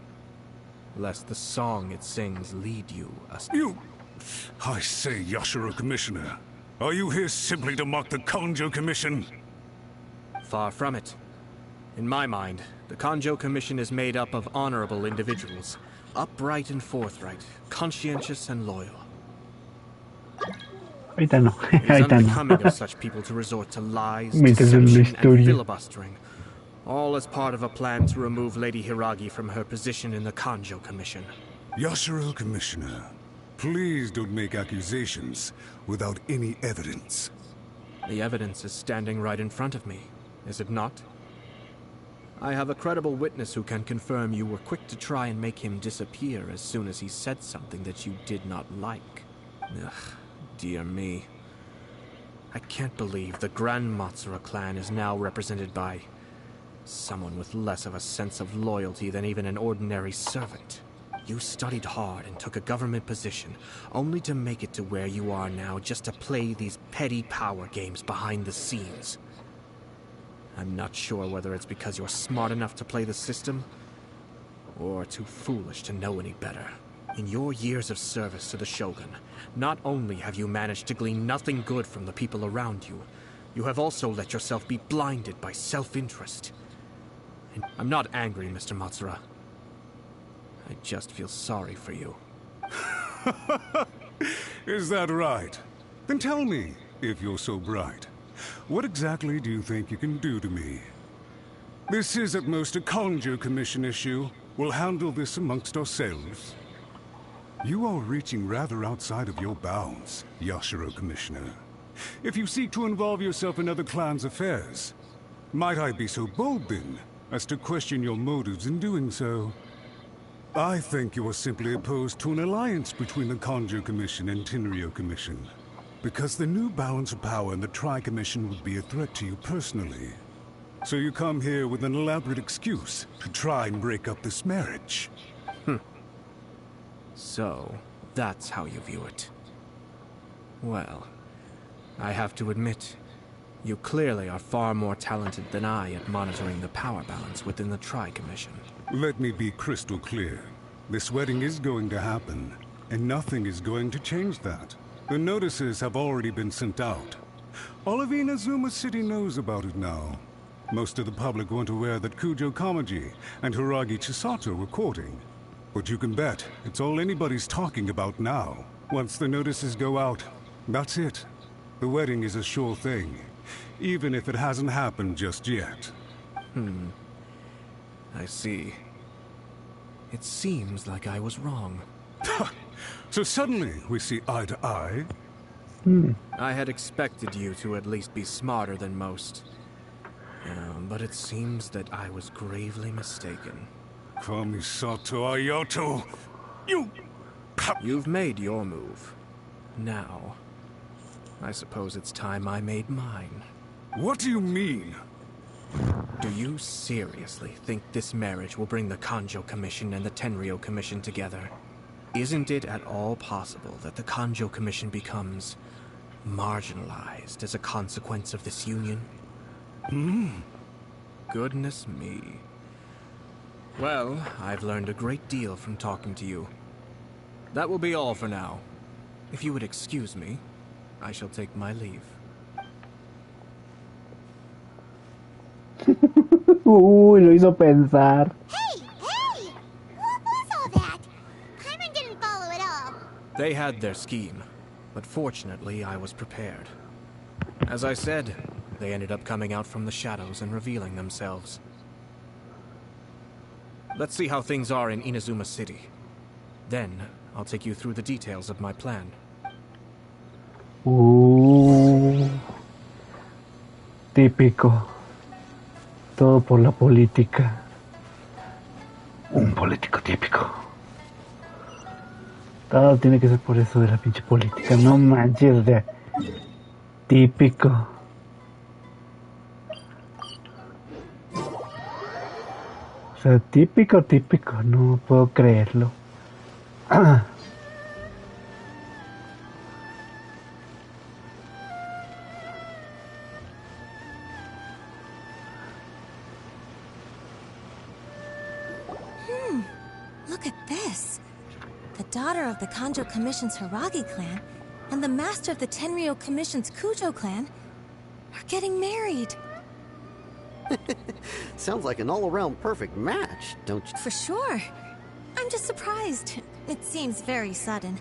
lest the song it sings lead you astray. I say, Yashiro Commissioner, are you here simply to mock the Kanjo Commission? Far from it. In my mind, the Kanjo Commission is made up of honorable individuals, upright and forthright, conscientious and loyal. Ahorita no, It is ahorita no. unbecoming of such people to resort to lies, Mientras en la deception, and historia. filibustering, all as part of a plan to remove Lady Hiragi from her position in the Kanjo Commission. Yashiro Commissioner, please don't make accusations without any evidence. The evidence is standing right in front of me, is it not? I have a credible witness who can confirm you were quick to try and make him disappear as soon as he said something that you did not like. Ugh, dear me. I can't believe the Grand Matsura clan is now represented by someone with less of a sense of loyalty than even an ordinary servant. You studied hard and took a government position, only to make it to where you are now just to play these petty power games behind the scenes. I'm not sure whether it's because you're smart enough to play the system, or too foolish to know any better. In your years of service to the Shogun, not only have you managed to glean nothing good from the people around you, you have also let yourself be blinded by self-interest. And I'm not angry, Mr. Matsura. I just feel sorry for you. Is that right? Then tell me, if you're so bright, what exactly do you think you can do to me? This is at most a Kanjo Commission issue. We'll handle this amongst ourselves. You are reaching rather outside of your bounds, Yashiro Commissioner. If you seek to involve yourself in other clans' affairs, might I be so bold then, as to question your motives in doing so? I think you are simply opposed to an alliance between the Kanjo Commission and Tenryo Commission, because the new balance of power in the Tri-Commission would be a threat to you personally. So you come here with an elaborate excuse to try and break up this marriage. So, that's how you view it. Well, I have to admit, you clearly are far more talented than I at monitoring the power balance within the Tri-Commission. Let me be crystal clear. This wedding is going to happen, and nothing is going to change that. The notices have already been sent out. All of Inazuma City knows about it now. Most of the public weren't aware that Kujo Kamaji and Hiragi Chisato were courting. But you can bet it's all anybody's talking about now. Once the notices go out, that's it. The wedding is a sure thing, even if it hasn't happened just yet. I see. It seems like I was wrong. So suddenly we see eye to eye? I had expected you to at least be smarter than most. But it seems that I was gravely mistaken. Kamisato Ayato, You've made your move. Now, I suppose it's time I made mine. What do you mean? Do you seriously think this marriage will bring the Kanjo Commission and the Tenryo Commission together? Isn't it at all possible that the Kanjo Commission becomes marginalized as a consequence of this union? Goodness me. Well, I've learned a great deal from talking to you. That will be all for now. If you would excuse me, I shall take my leave. Uy, lo hizo pensar. Hey! What was all that? Paimon didn't follow it all. They had their scheme, but fortunately I was prepared. As I said, they ended up coming out from the shadows and revealing themselves. Let's see how things are in Inazuma City. Then, I'll take you through the details of my plan. Típico. Todo por la política. Un político típico. Todo tiene que ser por eso de la pinche política. No manches, de típico. O sea, típico, no puedo creerlo. Look at this. The daughter of the Kanjo Commission's Hiragi clan and the master of the Tenryo Commission's Kujo clan are getting married. Sounds like an all-around perfect match, don't you? For sure. I'm just surprised. It seems very sudden.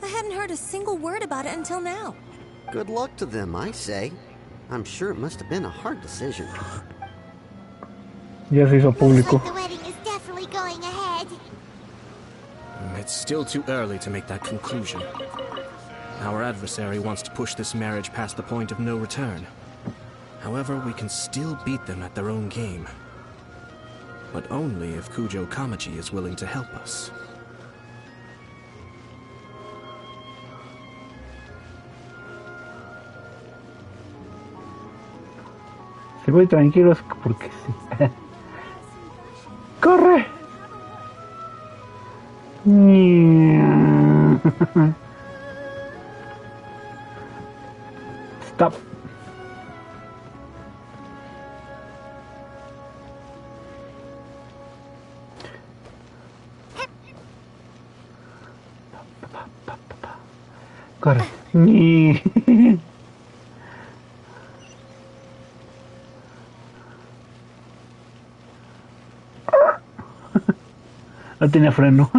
I hadn't heard a single word about it until now. Good luck to them, I say. I'm sure it must have been a hard decision. Ya se hizo público. Looks like the wedding is definitely going ahead. It's still too early to make that conclusion. Our adversary wants to push this marriage past the point of no return. However, we can still beat them at their own game. But only if Kujo Kamaji is willing to help us. Se voy tranquilos porque sí. ¡Corre! Stop. Corre. No tenía freno.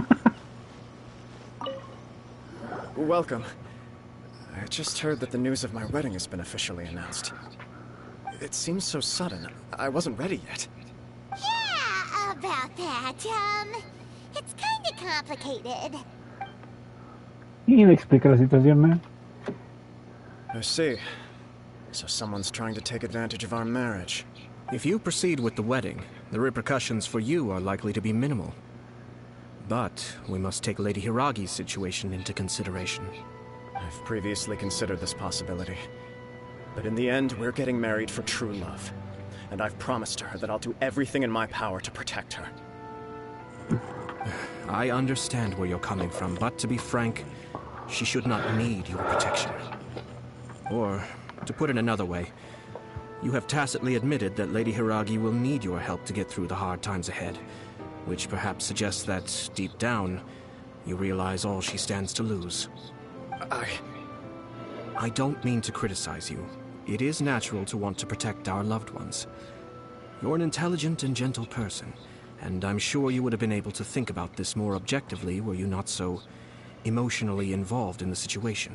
Welcome. I just heard that the news of my wedding has been officially announced. It seems so sudden. I wasn't ready yet. Yeah, about that. It's kind of complicated. Y me explica la situación, ¿eh? I see. So someone's trying to take advantage of our marriage. If you proceed with the wedding, the repercussions for you are likely to be minimal. But we must take Lady Hiragi's situation into consideration. I've previously considered this possibility. But in the end, we're getting married for true love. And I've promised her that I'll do everything in my power to protect her. I understand where you're coming from, but to be frank, she should not need your protection. Or, to put it another way, you have tacitly admitted that Lady Hiragi will need your help to get through the hard times ahead, which perhaps suggests that, deep down, you realize all she stands to lose. I don't mean to criticize you. It is natural to want to protect our loved ones. You're an intelligent and gentle person, and I'm sure you would have been able to think about this more objectively were you not so emotionally involved in the situation.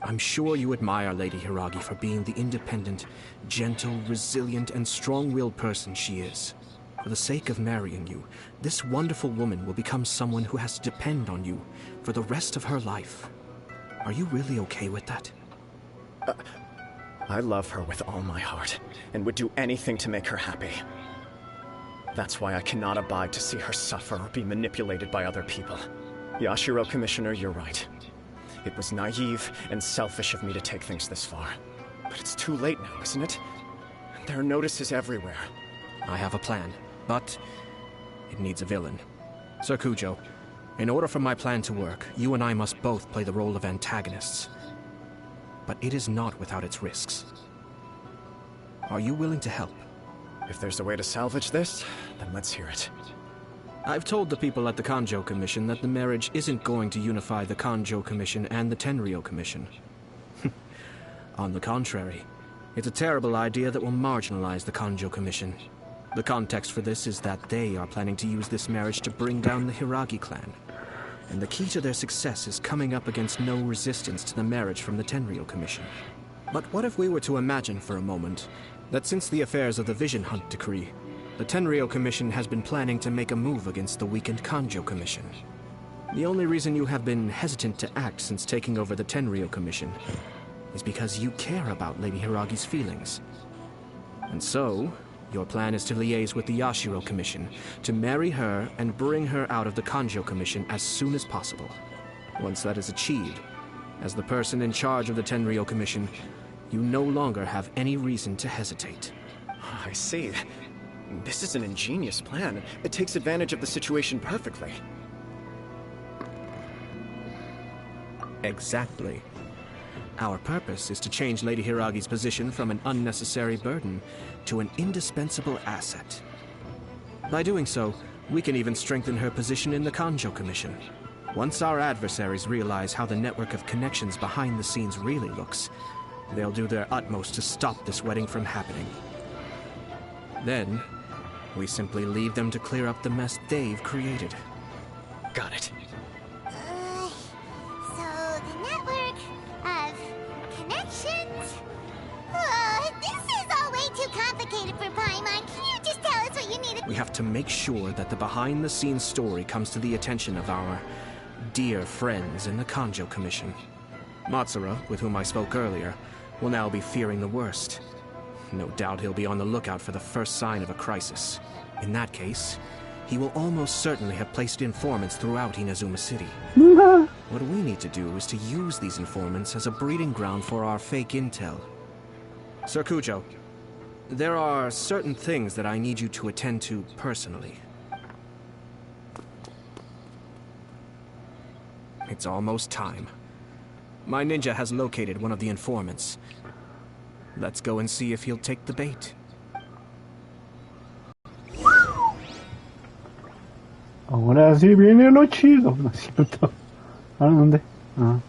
I'm sure you admire Lady Hiragi for being the independent, gentle, resilient, and strong-willed person she is. For the sake of marrying you, this wonderful woman will become someone who has to depend on you for the rest of her life. Are you really okay with that? I love her with all my heart, and would do anything to make her happy. That's why I cannot abide to see her suffer or be manipulated by other people. Yashiro, Commissioner, you're right. It was naive and selfish of me to take things this far. But it's too late now, isn't it? There are notices everywhere. I have a plan, but it needs a villain. Sir Kujo, in order for my plan to work, you and I must both play the role of antagonists. But it is not without its risks. Are you willing to help? If there's a way to salvage this, then let's hear it. I've told the people at the Kanjo Commission that the marriage isn't going to unify the Kanjo Commission and the Tenryou Commission. On the contrary, it's a terrible idea that will marginalize the Kanjo Commission. The context for this is that they are planning to use this marriage to bring down the Hiragi clan. And the key to their success is coming up against no resistance to the marriage from the Tenryou Commission. But what if we were to imagine for a moment that since the affairs of the Vision Hunt Decree, the Tenryou Commission has been planning to make a move against the weakened Kanjo Commission? The only reason you have been hesitant to act since taking over the Tenryou Commission is because you care about Lady Hiragi's feelings. And so, your plan is to liaise with the Yashiro Commission, to marry her and bring her out of the Kanjo Commission as soon as possible. Once that is achieved, as the person in charge of the Tenryou Commission, you no longer have any reason to hesitate. I see. This is an ingenious plan. It takes advantage of the situation perfectly. Exactly. Our purpose is to change Lady Hiragi's position from an unnecessary burden to an indispensable asset. By doing so, we can even strengthen her position in the Kanjo Commission. Once our adversaries realize how the network of connections behind the scenes really looks, they'll do their utmost to stop this wedding from happening. Then, we simply leave them to clear up the mess they've created. Got it. So the network of connections? This is all way too complicated for Paimon. Can you just tell us what you needed? We have to make sure that the behind-the-scenes story comes to the attention of our dear friends in the Kanjo Commission. Matsura, with whom I spoke earlier, will now be fearing the worst. No doubt he'll be on the lookout for the first sign of a crisis. In that case, he will almost certainly have placed informants throughout Inazuma City. What we need to do is to use these informants as a breeding ground for our fake intel. Sir Kujo, There are certain things that I need you to attend to personally. It's almost time. My ninja has located one of the informants. Let's go and see if he'll take the bait. Ahora sí viene lo chido, ¿no es cierto? ¿A dónde? Ah.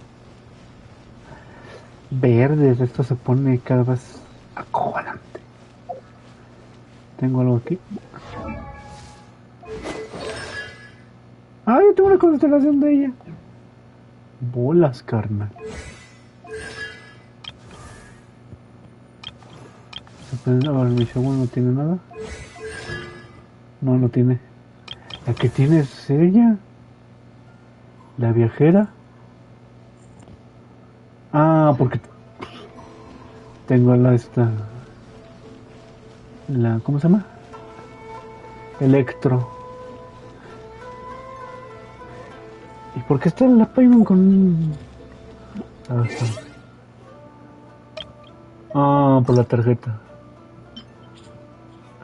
Verdes, esto se pone cada vez acojonante. Tengo algo aquí. Ah, yo tengo una constelación de ella. Bolas, carnal. Ahora mi segundo no tiene nada. No, no tiene. La que tiene es ella. La viajera. Ah, porque tengo la esta. La, ¿cómo se llama? Electro. ¿Y por qué está la Paimon con...? Ah, por la tarjeta.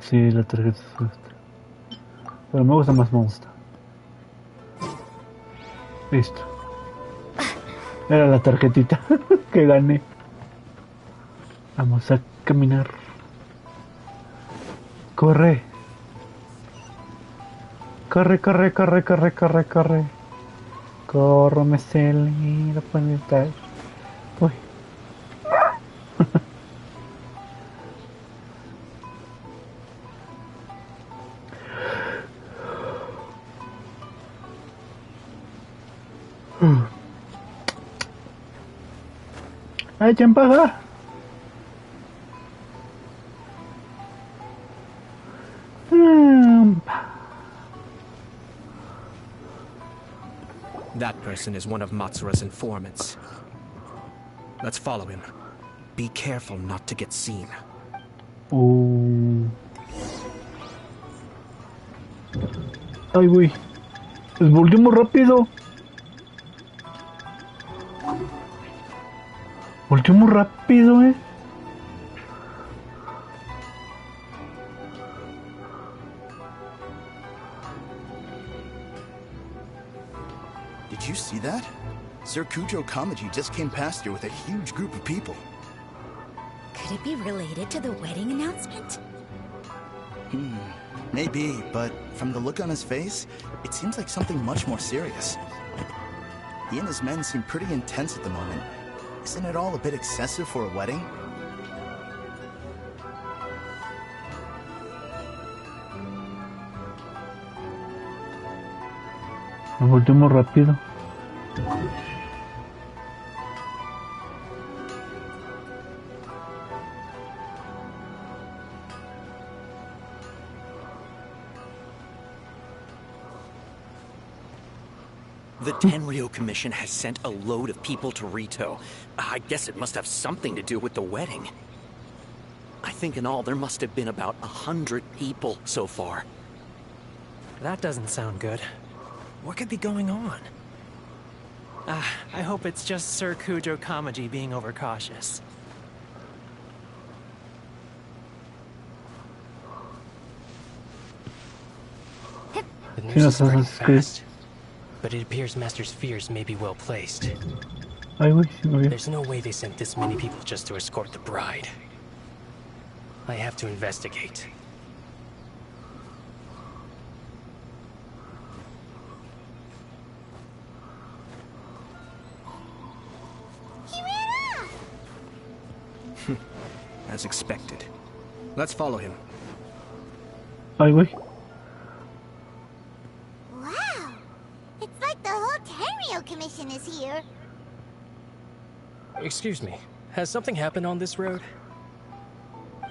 Sí, la tarjeta es esta. Pero me gusta más Monster. Listo. Era la tarjetita que gané. Vamos a caminar. Corre. Corre, corre, corre, corre, corre, corre. Corro, me celero, puede estar. Uy. ¡Ay, champaja! That person is one of Matsura's informants. Let's follow him. Be careful not to get seen. Ay, güey. Pues volvió muy rápido. Volvió muy rápido, Did you see that? Sir Kujo Kamaji just came past here with a huge group of people. Could it be related to the wedding announcement? Maybe, but from the look on his face, it seems like something much more serious. He and his men seem pretty intense at the moment. Isn't it all a bit excessive for a wedding? Nos volvemos rápido. The Tenryo Commission has sent a load of people to Rito. I guess it must have something to do with the wedding. I think in all there must have been about 100 people so far. That doesn't sound good. What could be going on? I hope it's just Sir Kujo Kamaji being overcautious. The news is spreading fast, but it appears Master's fears may be well placed. There's no way they sent this many people just to escort the bride. I have to investigate. As expected. Let's follow him. Ay, güey. Wow! It's like the whole Tenryo Commission is here. Excuse me, has something happened on this road?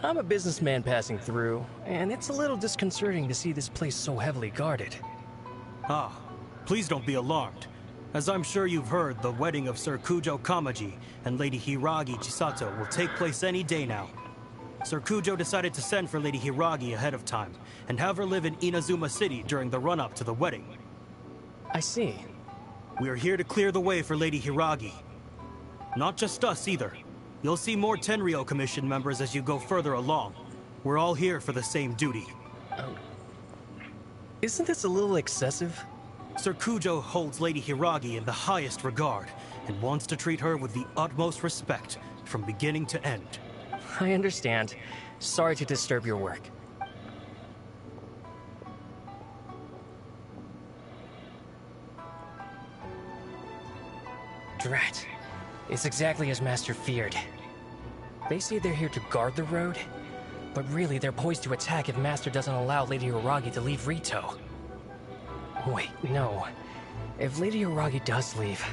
I'm a businessman passing through, and it's a little disconcerting to see this place so heavily guarded. Ah, please don't be alarmed. As I'm sure you've heard, the wedding of Sir Kujo Kamaji and Lady Hiragi Chisato will take place any day now. Sir Kujo decided to send for Lady Hiragi ahead of time, and have her live in Inazuma City during the run-up to the wedding. I see. We are here to clear the way for Lady Hiragi. Not just us either. You'll see more Tenryo Commission members as you go further along. We're all here for the same duty. Isn't this a little excessive? Sir Kujo holds Lady Hiragi in the highest regard and wants to treat her with the utmost respect from beginning to end. I understand. Sorry to disturb your work. Drat. It's exactly as Master feared. They say they're here to guard the road, but really they're poised to attack if Master doesn't allow Lady Hiragi to leave Rito. Wait, no. If Lady Hiragi does leave,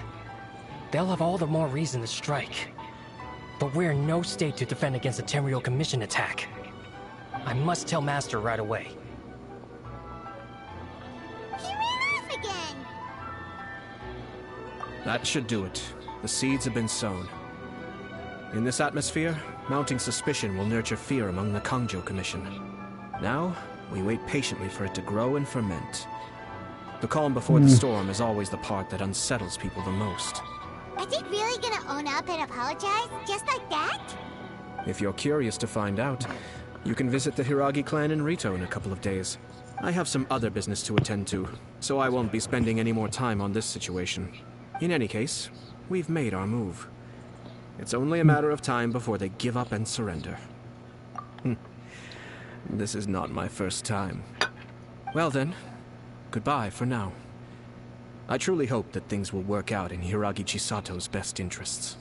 they'll have all the more reason to strike. But we're in no state to defend against a Tenryou Commission attack. I must tell Master right away. He ran off again! That should do it. The seeds have been sown. In this atmosphere, mounting suspicion will nurture fear among the Kangjo Commission. Now, we wait patiently for it to grow and ferment. The calm before the storm is always the part that unsettles people the most. Are they really gonna own up and apologize, just like that? If you're curious to find out, you can visit the Hiragi clan in Rito in a couple of days. I have some other business to attend to, so I won't be spending any more time on this situation. In any case, we've made our move. It's only a matter of time before they give up and surrender. This is not my first time. Well then, goodbye for now. I truly hope that things will work out in Hiragi Chisato's best interests.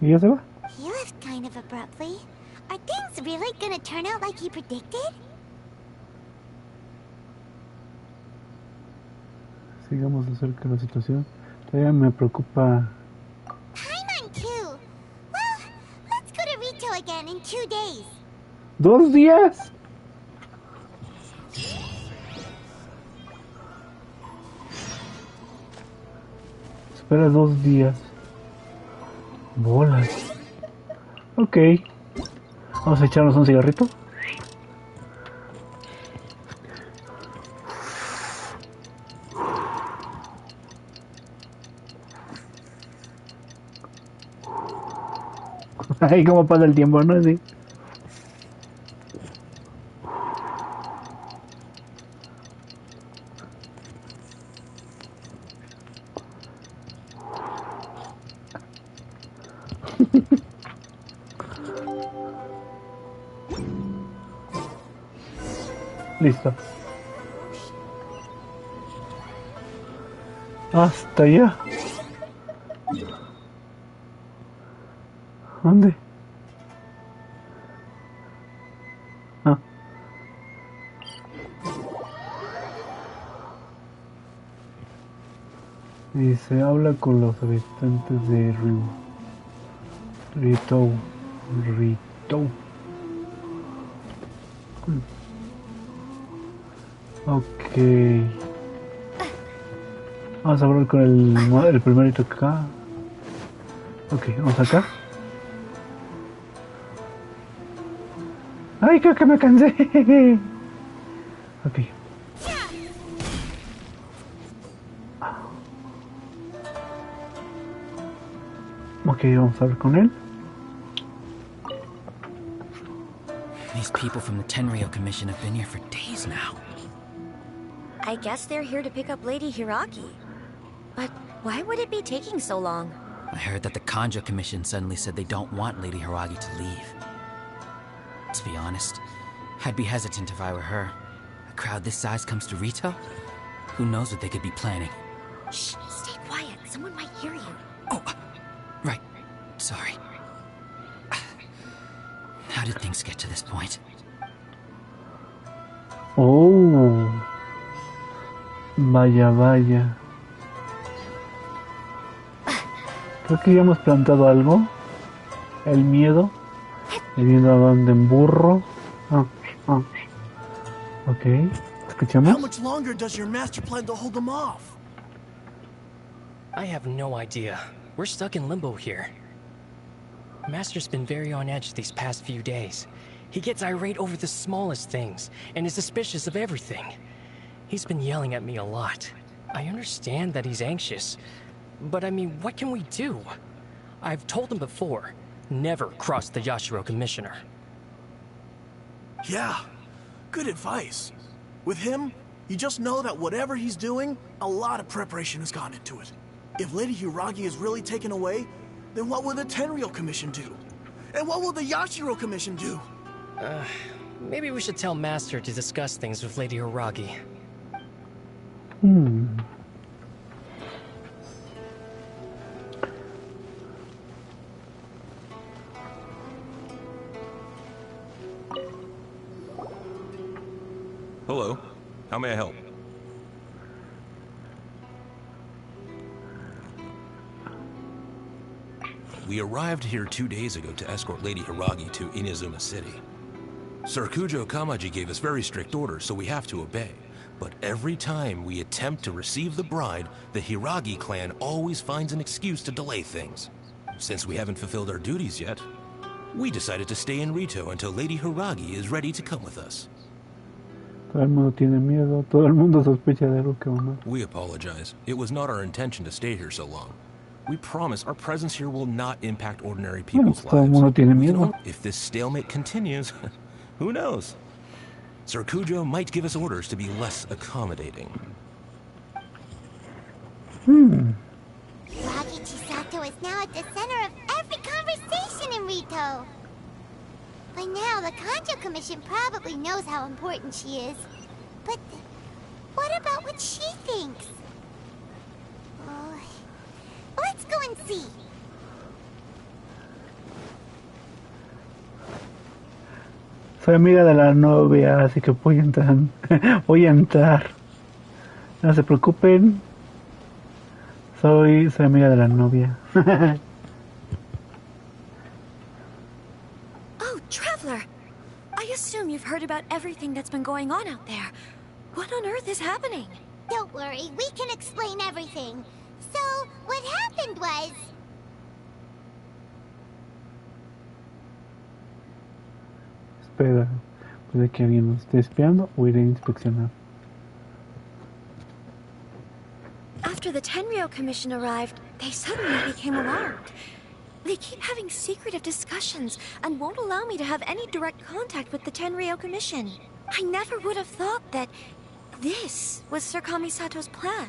¿Y ya se va? He left kind of abruptly. Are things really gonna turn out like he predicted? Sigamos de cerca la situación. Todavía me preocupa. Paimon too. Well, let's go to Rito again in 2 days. ¿2 días? Espera 2 días. Bolas. Ok. Vamos a echarnos un cigarrito. Ay, cómo pasa el tiempo, ¿no? Sí. Listo. Hasta allá. ¿Dónde? Ah. Y se habla con los habitantes de Rito. Ok. Vamos a hablar con el primerito acá. Ok, vamos acá. Ay, creo que me cansé. Ok. Ok, vamos a hablar con él. These people from the Tenryou Commission have been here for days now. I guess they're here to pick up Lady Hiragi. But why would it be taking so long? I heard that the Kangjo Commission suddenly said they don't want Lady Hiragi to leave. To be honest, I'd be hesitant if I were her. A crowd this size comes to Rito? Who knows what they could be planning? Shh, stay quiet. Someone might hear you. Oh, right. Sorry. How did things get to this point? Oh. Vaya, vaya. Creo que ya hemos plantado algo. El miedo. El miedo a donde en burro. Ok. Escuchamos. How much longer does your master plan to hold them off? I have no idea. We're stuck in limbo here. Master's been very on edge these past few days. He gets irate over the smallest things, and is suspicious of everything. He's been yelling at me a lot. I understand that he's anxious, but I mean, what can we do? I've told him before. never cross the Yashiro Commissioner. Yeah, good advice. With him, you just know that whatever he's doing, a lot of preparation has gone into it. If Lady Hiragi is really taken away, then what will the Tenryou Commission do? And what will the Yashiro Commission do? Maybe we should tell Master to discuss things with Lady Hiragi. Hello. How may I help? We arrived here 2 days ago to escort Lady Hiragi to Inazuma City. Serkujo Kamaji gave us very strict orders, so we have to obey. But every time we attempt to receive the bride, the Hiragi clan always finds an excuse to delay things. Since we haven't fulfilled our duties yet, we decided to stay in Rito until Lady Hiragi is ready to come with us. Todo el mundo tiene miedo, todo el mundo sospecha de algo que mamá. We apologize. It was not our intention to stay here so long. We promise our presence here will not impact ordinary people's Todo el lives. mundo tiene miedo. If this stalemate continues, who knows? Serkujo might give us orders to be less accommodating. Hiragi Chisato is now at the center of every conversation in Rito. By now, the Kanjo Commission probably knows how important she is. But what about what she thinks? Oh, let's go and see. Soy amiga de la novia, así que voy a entrar. Voy a entrar. No se preocupen. Soy amiga de la novia. Oh, Traveler! I assume you've heard about everything that's been going on out there. What on earth is happening? Don't worry, we can explain everything. So, what happened was... Espera, puede que alguien nos esté espiando o iré a inspeccionar. After the Tenryou Commission arrived, they suddenly became alarmed. They keep having secretive discussions and won't allow me to have any direct contact with the Tenryou Commission. I never would have thought that this was Sir Kamisato's plan.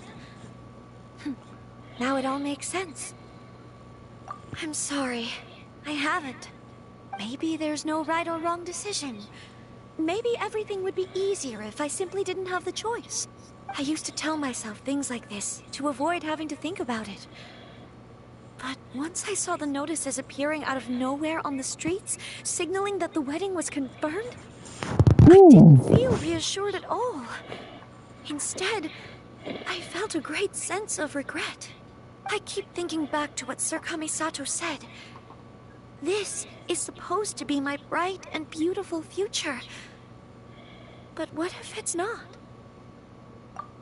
Now it all makes sense. I'm sorry. I haven't. Maybe there's no right or wrong decision. Maybe everything would be easier if I simply didn't have the choice. I used to tell myself things like this to avoid having to think about it. But once I saw the notices appearing out of nowhere on the streets, signaling that the wedding was confirmed, I didn't feel reassured at all. Instead, I felt a great sense of regret. I keep thinking back to what Sir Kamisato said. This is supposed to be my bright and beautiful future. But what if it's not?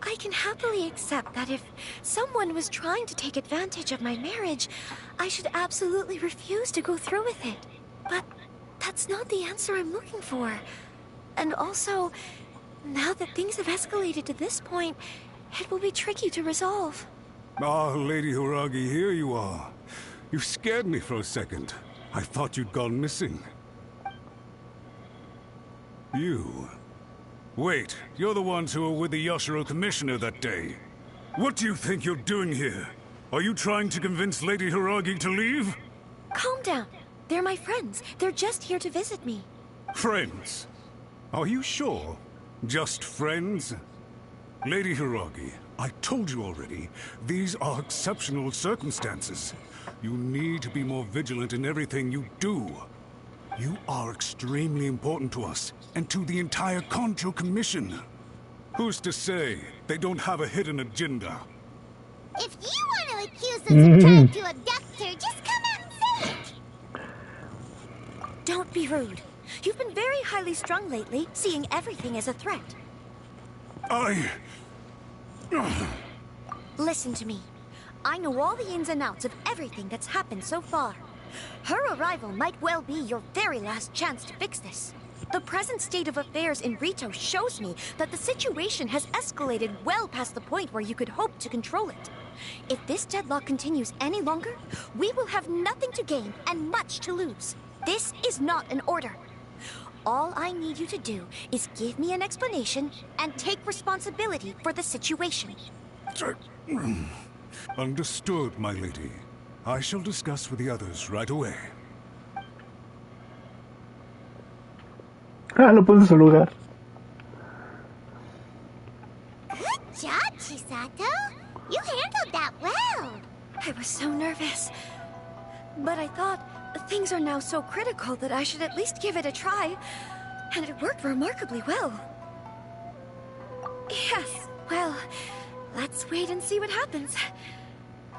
I can happily accept that if someone was trying to take advantage of my marriage, I should absolutely refuse to go through with it. But that's not the answer I'm looking for. And also, now that things have escalated to this point, it will be tricky to resolve. Ah, Lady Hiragi, here you are. You scared me for a second. I thought you'd gone missing. You... Wait, you're the ones who were with the Yashiro Commissioner that day. What do you think you're doing here? Are you trying to convince Lady Hiragi to leave? Calm down. They're my friends. They're just here to visit me. Friends? Are you sure? Just friends? Lady Hiragi, I told you already, these are exceptional circumstances. You need to be more vigilant in everything you do. You are extremely important to us, and to the entire Kanjo Commission. Who's to say they don't have a hidden agenda? If you want to accuse us of trying to abduct her, just come out and say it! Don't be rude. You've been very highly strung lately, seeing everything as a threat. Listen to me. I know all the ins and outs of everything that's happened so far. Her arrival might well be your very last chance to fix this. The present state of affairs in Rito shows me that the situation has escalated well past the point where you could hope to control it. If this deadlock continues any longer, we will have nothing to gain and much to lose. This is not an order. All I need you to do is give me an explanation and take responsibility for the situation. Understood, my lady. I shall discuss with the others right away. Lo puse en su lugar. Good job, Chisato. You handled that well. I was so nervous. But I thought things are now so critical that I should at least give it a try. And it worked remarkably well. Yes, well, let's wait and see what happens.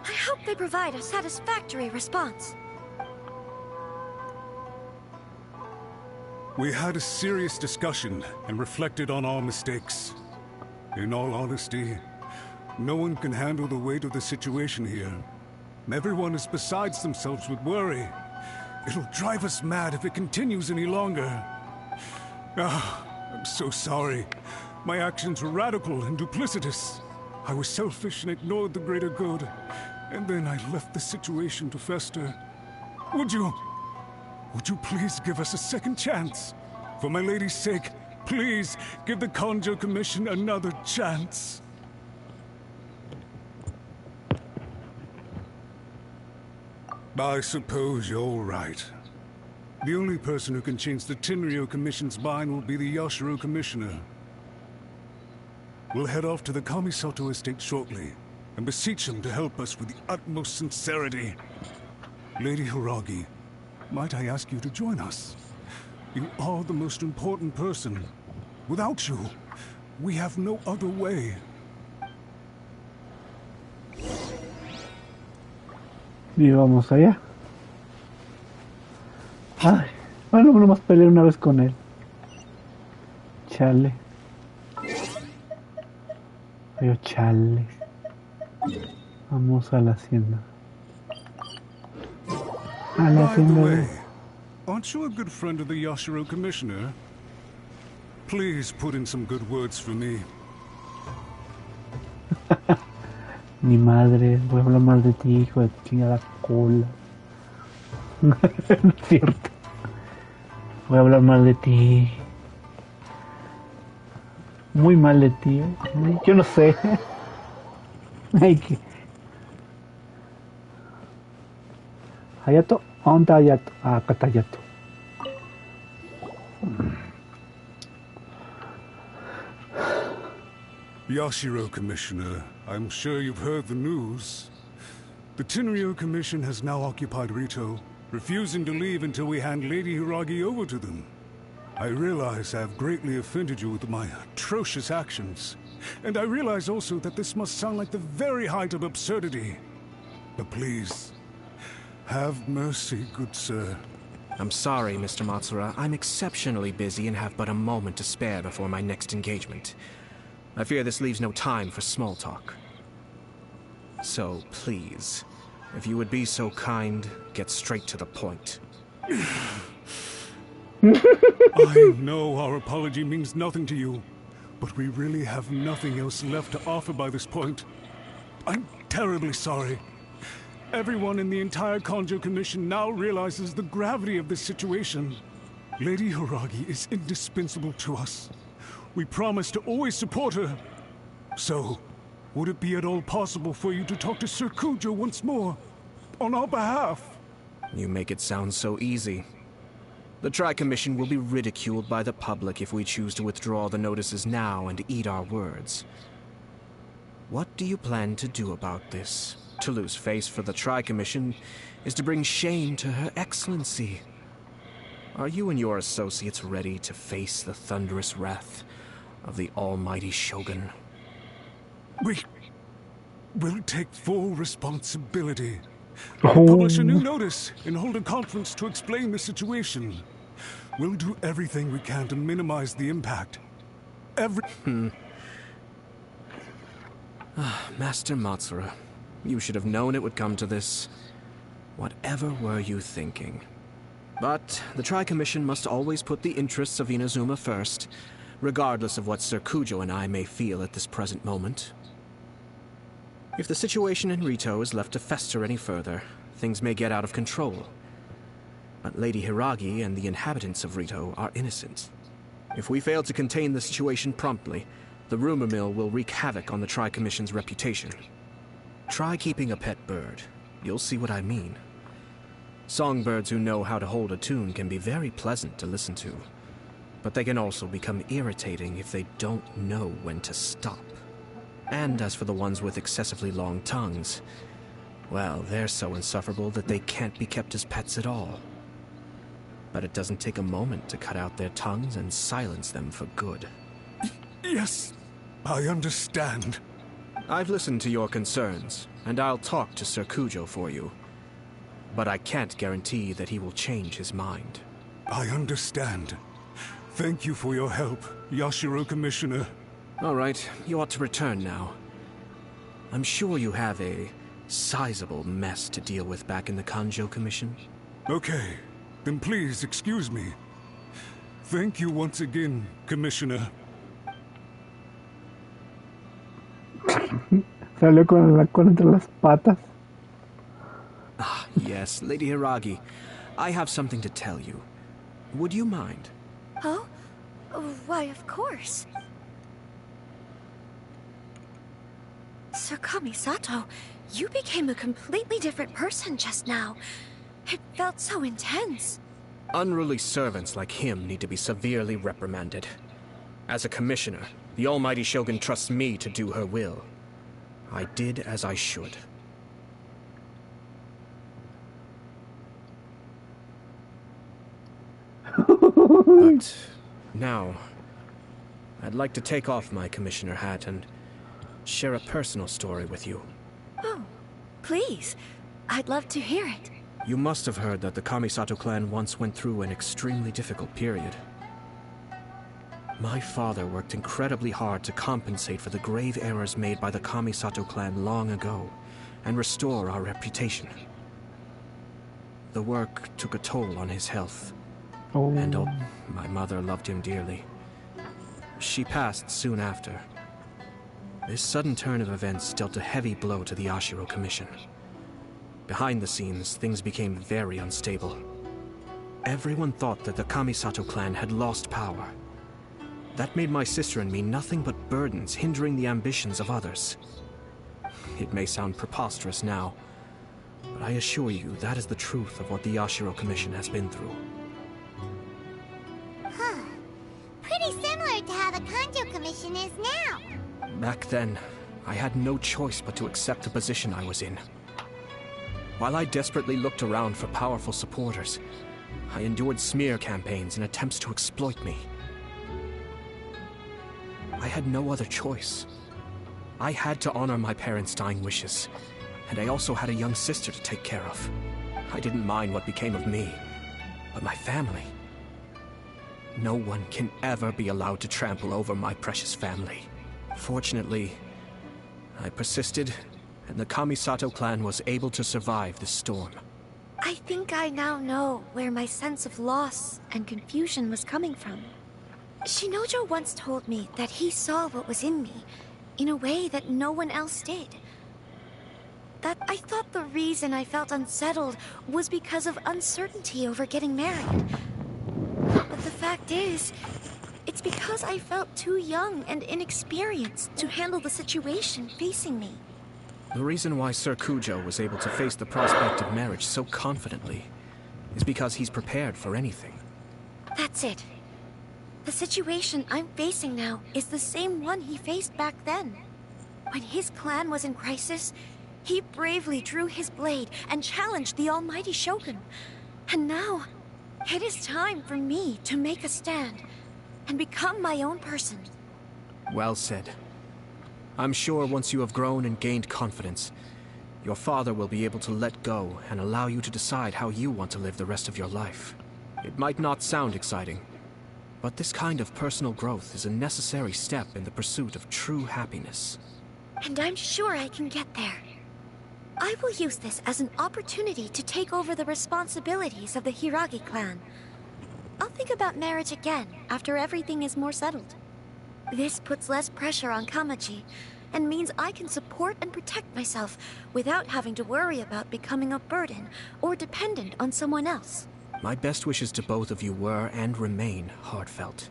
I hope they provide a satisfactory response. We had a serious discussion and reflected on our mistakes. In all honesty, no one can handle the weight of the situation here. Everyone is besides themselves with worry. It'll drive us mad if it continues any longer. I'm so sorry. My actions were radical and duplicitous. I was selfish and ignored the greater good. And then I left the situation to fester. Would you please give us a second chance? For my lady's sake, please give the Conjo Commission another chance. I suppose you're right. The only person who can change the Tenryo Commission's mind will be the Yashiro Commissioner. We'll head off to the Kamisato estate shortly and beseech him to help us with the utmost sincerity. Lady Hiragi, might I ask you to join us? You are the most important person. Without you, we have no other way. Y vamos allá. Ay, bueno, nomás peleé una vez con él. Chale. Ay, chale. Vamos a la hacienda. A la By the hacienda. way, aren't you a good friend of the Yashiro Commissioner? Please put in some good words for me. Ni madre, voy a hablar mal de ti, hijo de chingada cola. No es cierto. Voy a hablar mal de ti. Muy mal de ti, ¿eh? Yo no sé. Ay, que... Hayato, ¿dónde está Hayato? Ah, acá está Hayato. Yashiro Commissioner, I'm sure you've heard the news. The Tenryo Commission has now occupied Rito, refusing to leave until we hand Lady Hiragi over to them. I realize I have greatly offended you with my atrocious actions, and I realize also that this must sound like the very height of absurdity. But please, have mercy, good sir. I'm sorry, Mr. Matsura. I'm exceptionally busy and have but a moment to spare before my next engagement. I fear this leaves no time for small talk. So, please, if you would be so kind, get straight to the point. I know our apology means nothing to you, but we really have nothing else left to offer by this point. I'm terribly sorry. Everyone in the entire Conjo Commission now realizes the gravity of this situation. Lady Hiragi is indispensable to us. We promise to always support her. So, would it be at all possible for you to talk to Sir Kujo once more, on our behalf? You make it sound so easy. The Tri-Commission will be ridiculed by the public if we choose to withdraw the notices now and eat our words. What do you plan to do about this? To lose face for the Tri-Commission is to bring shame to Her Excellency. Are you and your associates ready to face the thunderous wrath of the almighty Shogun? We will take full responsibility. We'll publish a new notice and hold a conference to explain the situation. We'll do everything we can to minimize the impact. Master Matsura, you should have known it would come to this. Whatever were you thinking? But the Tri-Commission must always put the interests of Inazuma first, regardless of what Sir Kujo and I may feel at this present moment. If the situation in Rito is left to fester any further, things may get out of control. But Lady Hiragi and the inhabitants of Rito are innocent. If we fail to contain the situation promptly, the rumor mill will wreak havoc on the Tri-Commission's reputation. Try keeping a pet bird. You'll see what I mean. Songbirds who know how to hold a tune can be very pleasant to listen to, but they can also become irritating if they don't know when to stop. And as for the ones with excessively long tongues, well, they're so insufferable that they can't be kept as pets at all. But it doesn't take a moment to cut out their tongues and silence them for good. Yes, I understand. I've listened to your concerns, and I'll talk to Sir Kujo for you. But I can't guarantee that he will change his mind. I understand. Thank you for your help, Yashiro Commissioner. All right, you ought to return now. I'm sure you have a sizable mess to deal with back in the Kanjo Commission. Okay, then please excuse me. Thank you once again, Commissioner. Salió con la cola entre las patas. Ah, yes, Lady Hiragi. I have something to tell you. Would you mind? Oh? Why, of course. Sir Kamisato, you became a completely different person just now. It felt so intense. Unruly servants like him need to be severely reprimanded. As a commissioner, the Almighty Shogun trusts me to do her will. I did as I should. But now, I'd like to take off my commissioner hat and share a personal story with you. Oh, please. I'd love to hear it. You must have heard that the Kamisato clan once went through an extremely difficult period. My father worked incredibly hard to compensate for the grave errors made by the Kamisato clan long ago and restore our reputation. The work took a toll on his health. And my mother loved him dearly. She passed soon after. This sudden turn of events dealt a heavy blow to the Ashiro Commission. Behind the scenes, things became very unstable. Everyone thought that the Kamisato clan had lost power. That made my sister and me nothing but burdens, hindering the ambitions of others. It may sound preposterous now, but I assure you that is the truth of what the Ashiro Commission has been through. Huh. Pretty similar to how the Kanjo Commission is now. Back then, I had no choice but to accept the position I was in. While I desperately looked around for powerful supporters, I endured smear campaigns and attempts to exploit me. I had no other choice. I had to honor my parents' dying wishes, and I also had a young sister to take care of. I didn't mind what became of me, but my family. No one can ever be allowed to trample over my precious family. Fortunately, I persisted, and the Kamisato clan was able to survive the storm. I think I now know where my sense of loss and confusion was coming from. Shinojo once told me that he saw what was in me, in a way that no one else did. That I thought the reason I felt unsettled was because of uncertainty over getting married. But the fact is, it's because I felt too young and inexperienced to handle the situation facing me. The reason why Sir Kujo was able to face the prospect of marriage so confidently is because he's prepared for anything. That's it. The situation I'm facing now is the same one he faced back then. When his clan was in crisis, he bravely drew his blade and challenged the Almighty Shogun. And now, it is time for me to make a stand and become my own person. Well said. I'm sure once you have grown and gained confidence, your father will be able to let go and allow you to decide how you want to live the rest of your life. It might not sound exciting, but this kind of personal growth is a necessary step in the pursuit of true happiness. And I'm sure I can get there. I will use this as an opportunity to take over the responsibilities of the Hiragi clan. I'll think about marriage again after everything is more settled. This puts less pressure on Kamaji, and means I can support and protect myself without having to worry about becoming a burden or dependent on someone else. My best wishes to both of you were and remain heartfelt.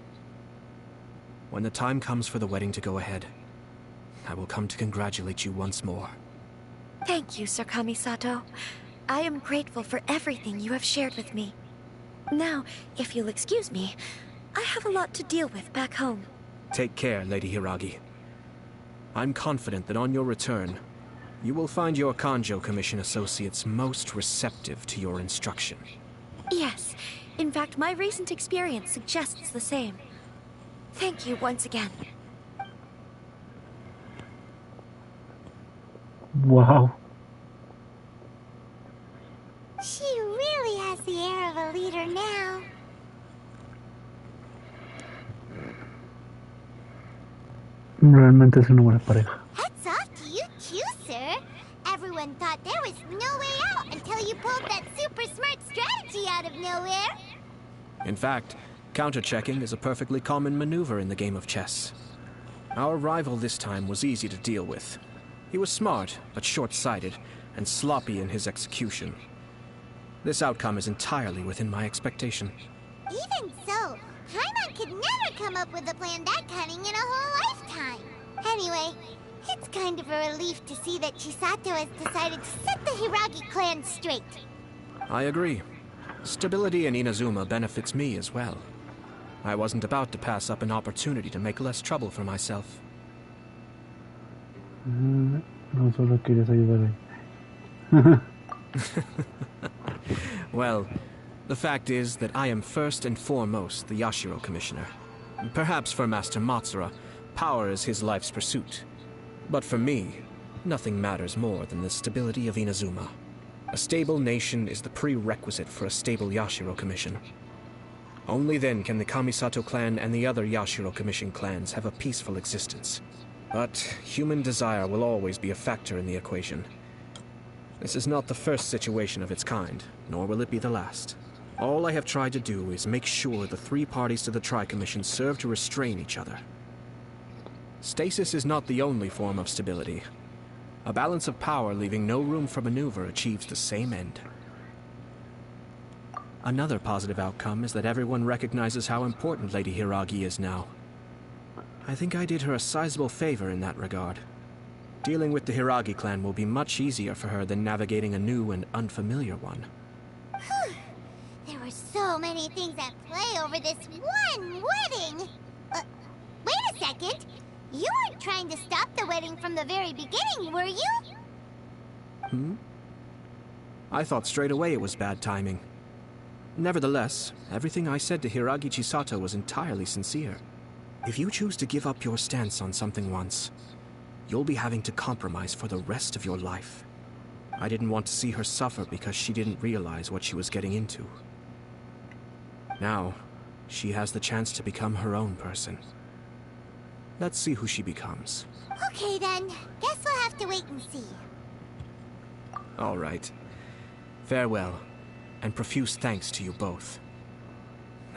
When the time comes for the wedding to go ahead, I will come to congratulate you once more. Thank you, Sir Kamisato. I am grateful for everything you have shared with me. Now, if you'll excuse me, I have a lot to deal with back home. Take care, Lady Hiragi. I'm confident that on your return, you will find your Kanjo Commission associates most receptive to your instruction. Yes. In fact, my recent experience suggests the same. Thank you once again. Wow. She really has the air of a leader now. Realmente es una buena pareja. Hats off to you too, sir. Everyone thought there was no way out until you pulled that super smart strategy out of nowhere. In fact, counter-checking is a perfectly common maneuver in the game of chess. Our rival this time was easy to deal with. He was smart, but short-sighted, and sloppy in his execution. This outcome is entirely within my expectation. Even so, Paimon could never come up with a plan that cunning in a whole lifetime. Anyway, it's kind of a relief to see that Chisato has decided to set the Hiragi clan straight. I agree. Stability in Inazuma benefits me as well. I wasn't about to pass up an opportunity to make less trouble for myself. No solo quieres ayudar ahí. Well, the fact is that I am first and foremost the Yashiro Commissioner. Perhaps for Master Matsura, power is his life's pursuit. But for me, nothing matters more than the stability of Inazuma. A stable nation is the prerequisite for a stable Yashiro Commission. Only then can the Kamisato clan and the other Yashiro Commission clans have a peaceful existence. But human desire will always be a factor in the equation. This is not the first situation of its kind, nor will it be the last. All I have tried to do is make sure the three parties to the Tri-Commission serve to restrain each other. Stasis is not the only form of stability. A balance of power leaving no room for maneuver achieves the same end. Another positive outcome is that everyone recognizes how important Lady Hiragi is now. I think I did her a sizable favor in that regard. Dealing with the Hiragi clan will be much easier for her than navigating a new and unfamiliar one. There were so many things at play over this one wedding. Wait a second. You weren't trying to stop the wedding from the very beginning, were you? I thought straight away it was bad timing. Nevertheless, everything I said to Hiragi Chisato was entirely sincere. If you choose to give up your stance on something once, you'll be having to compromise for the rest of your life. I didn't want to see her suffer because she didn't realize what she was getting into. Now, she has the chance to become her own person. Let's see who she becomes. Okay then, guess we'll have to wait and see. All right. Farewell, and profuse thanks to you both.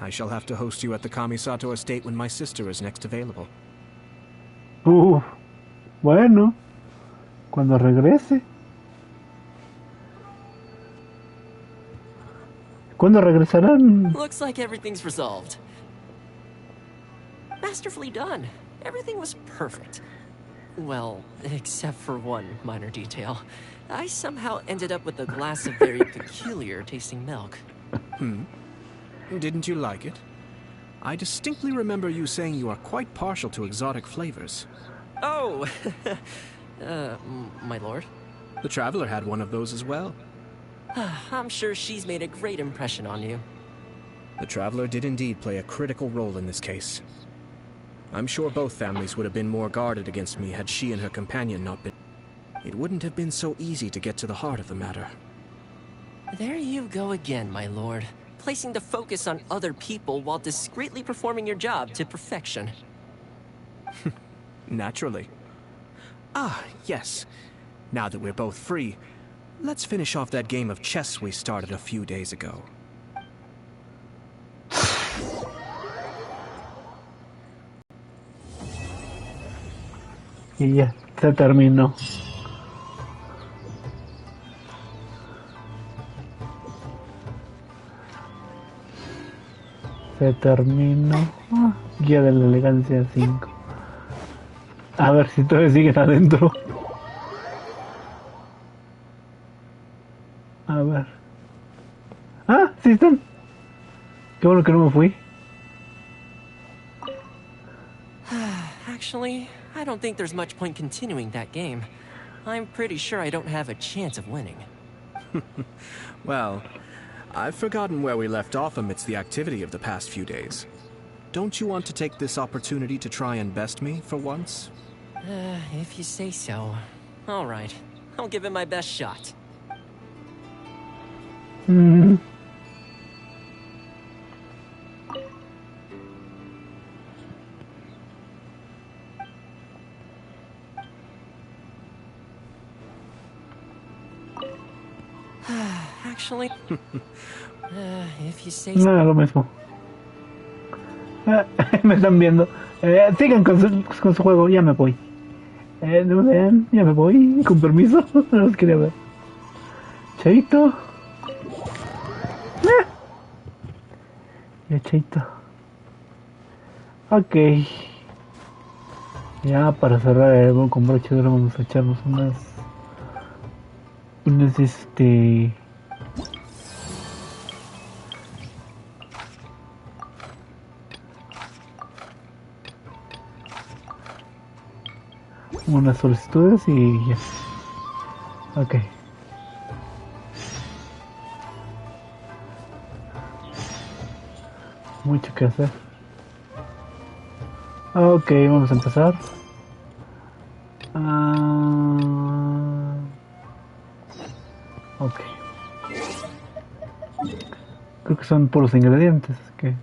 I shall have to host you at the Kamisato estate when my sister is next available. Bueno, cuando regrese. ¿Cuándo regresarán? Looks like everything's resolved. Masterfully done. Everything was perfect. Well, except for one minor detail. I somehow ended up with a glass of very peculiar tasting milk. Didn't you like it? I distinctly remember you saying you are quite partial to exotic flavors. Oh! My lord? The Traveler had one of those as well. I'm sure she's made a great impression on you. The Traveler did indeed play a critical role in this case. I'm sure both families would have been more guarded against me had she and her companion not been. It wouldn't have been so easy to get to the heart of the matter. There you go again, my lord. Placing the focus on other people while discreetly performing your job to perfection. Naturally. Ah, yes. Now that we're both free, let's finish off that game of chess we started a few days ago. Y ya, se terminó. Se terminó. Guía de la elegancia 5. A ver si todavía siguen adentro. A ver. ¡Ah! ¡Sí están! Qué bueno que no me fui. Actually, I don't think there's much point continuing that game. I'm pretty sure I don't have a chance of winning. Well, I've forgotten where we left off amidst the activity of the past few days. Don't you want to take this opportunity to try and best me for once? If you say so. All right, I'll give it my best shot. Actually, if you say so. No, lo mismo. Me están viendo. Sigan con su juego, ya me voy. No me vean, ya me voy. Con permiso, no los quería ver. Chaito. Ya, chaito. Ok. Ya para cerrar el álbum con broche de oro vamos a echarnos unas unas solicitudes y ya. Ok. Mucho que hacer. Ok, vamos a empezar. Ok. Creo que son puros ingredientes, así que...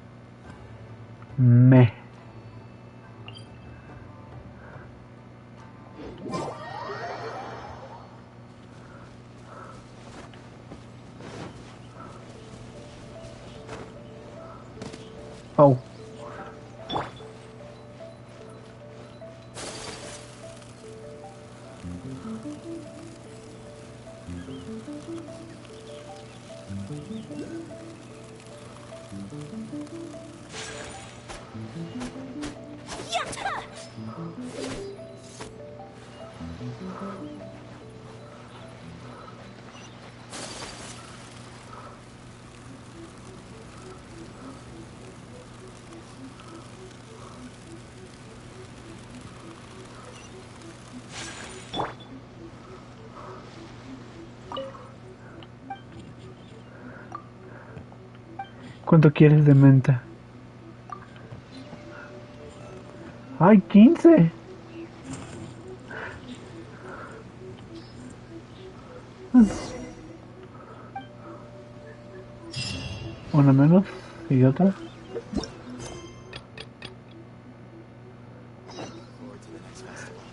Oh. ¿Cuánto quieres de menta? ¡Ay, 15! Una menos y otra.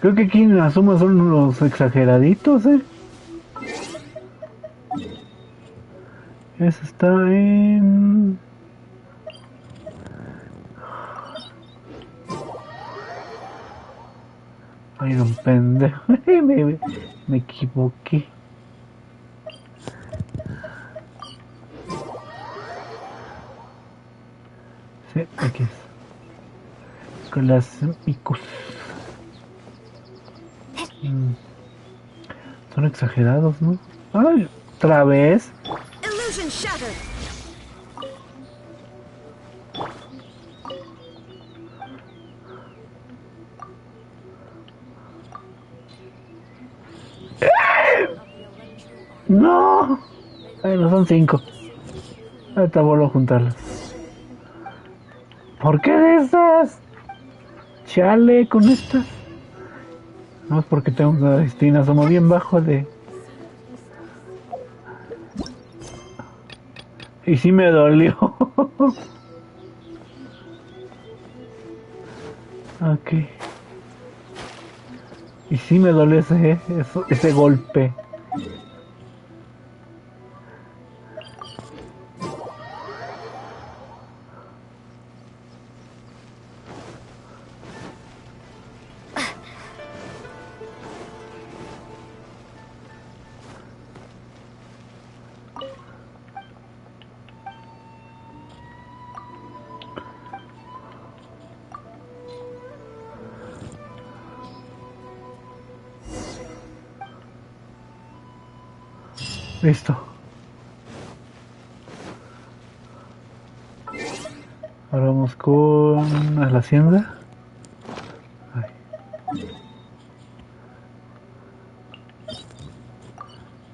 Creo que aquí en la suma son unos exageraditos, Eso está en... Ay, un pendejo. me equivoqué. Sí, aquí es. Con las picos. Son exagerados, ¿no? Ay, otra vez. Illusion shattered. No. Bueno, son 5. Ahorita vuelvo a juntarlas. ¿Por qué de esas? Chale con estas. No es porque tengo una destina, somos bien bajo de... Y sí me dolió. Ok. Y sí me dolió ese golpe. Listo. Ahora vamos con la hacienda. Ay.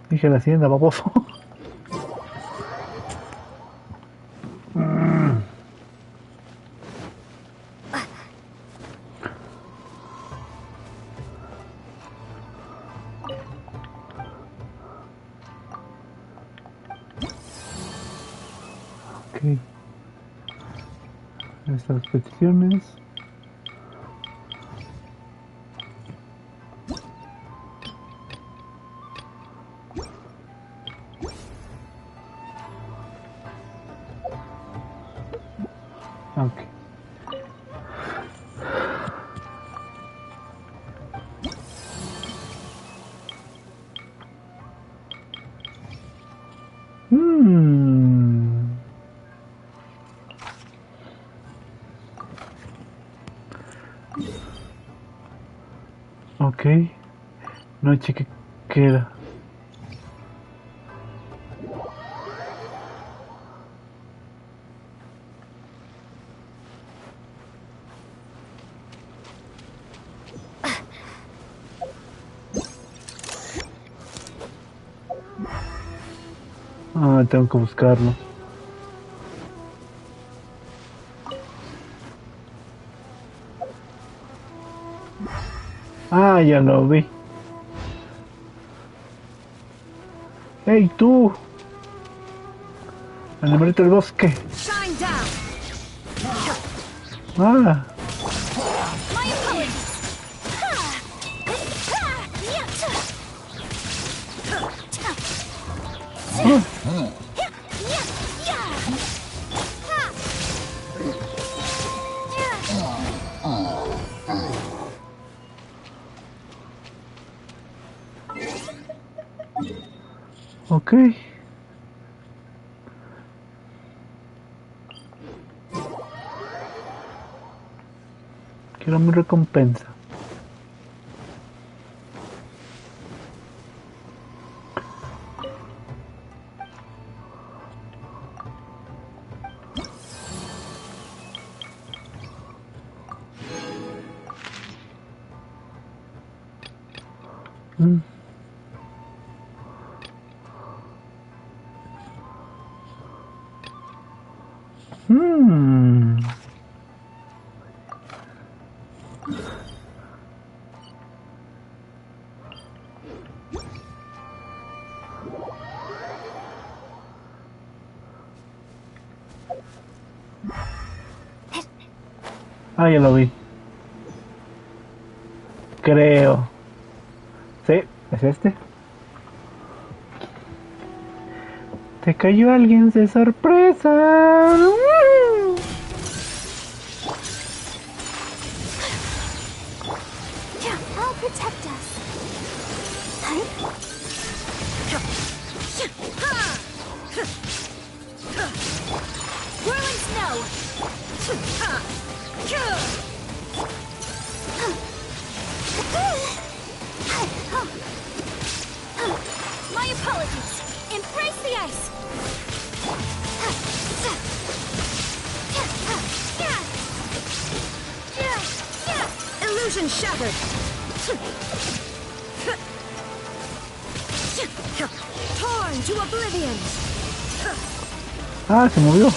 Dije la hacienda, baboso. Ok. Estas peticiones. Ok. Ok. Noche que queda. Ah, tengo que buscarlo. Ah, ya lo vi. ¡Hey, tú! Animalito del bosque. Ah. Ok. Quiero mi recompensa. Ah, ya lo vi. Creo. Sí, es este. Te cayó alguien de sorpresa. I'll protect us. Whirling snow! My apologies! Embrace the ice! Illusion shattered! Torn to oblivion! Ah, se movió.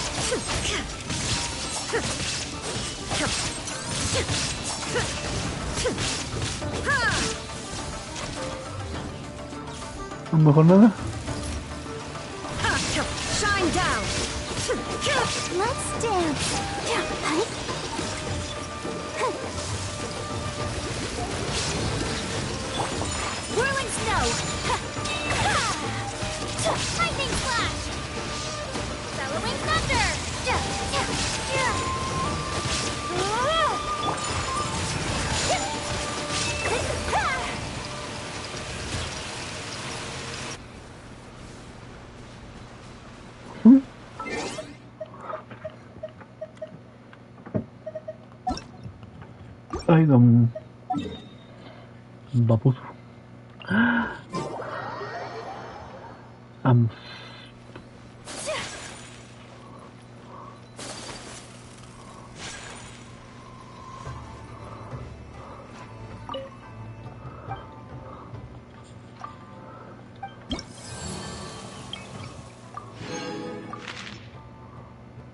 A lo mejor nada. Shine down! Let's dance. Whirling snow! Lightning flash. Bellowing thunder. Ay, don baboso.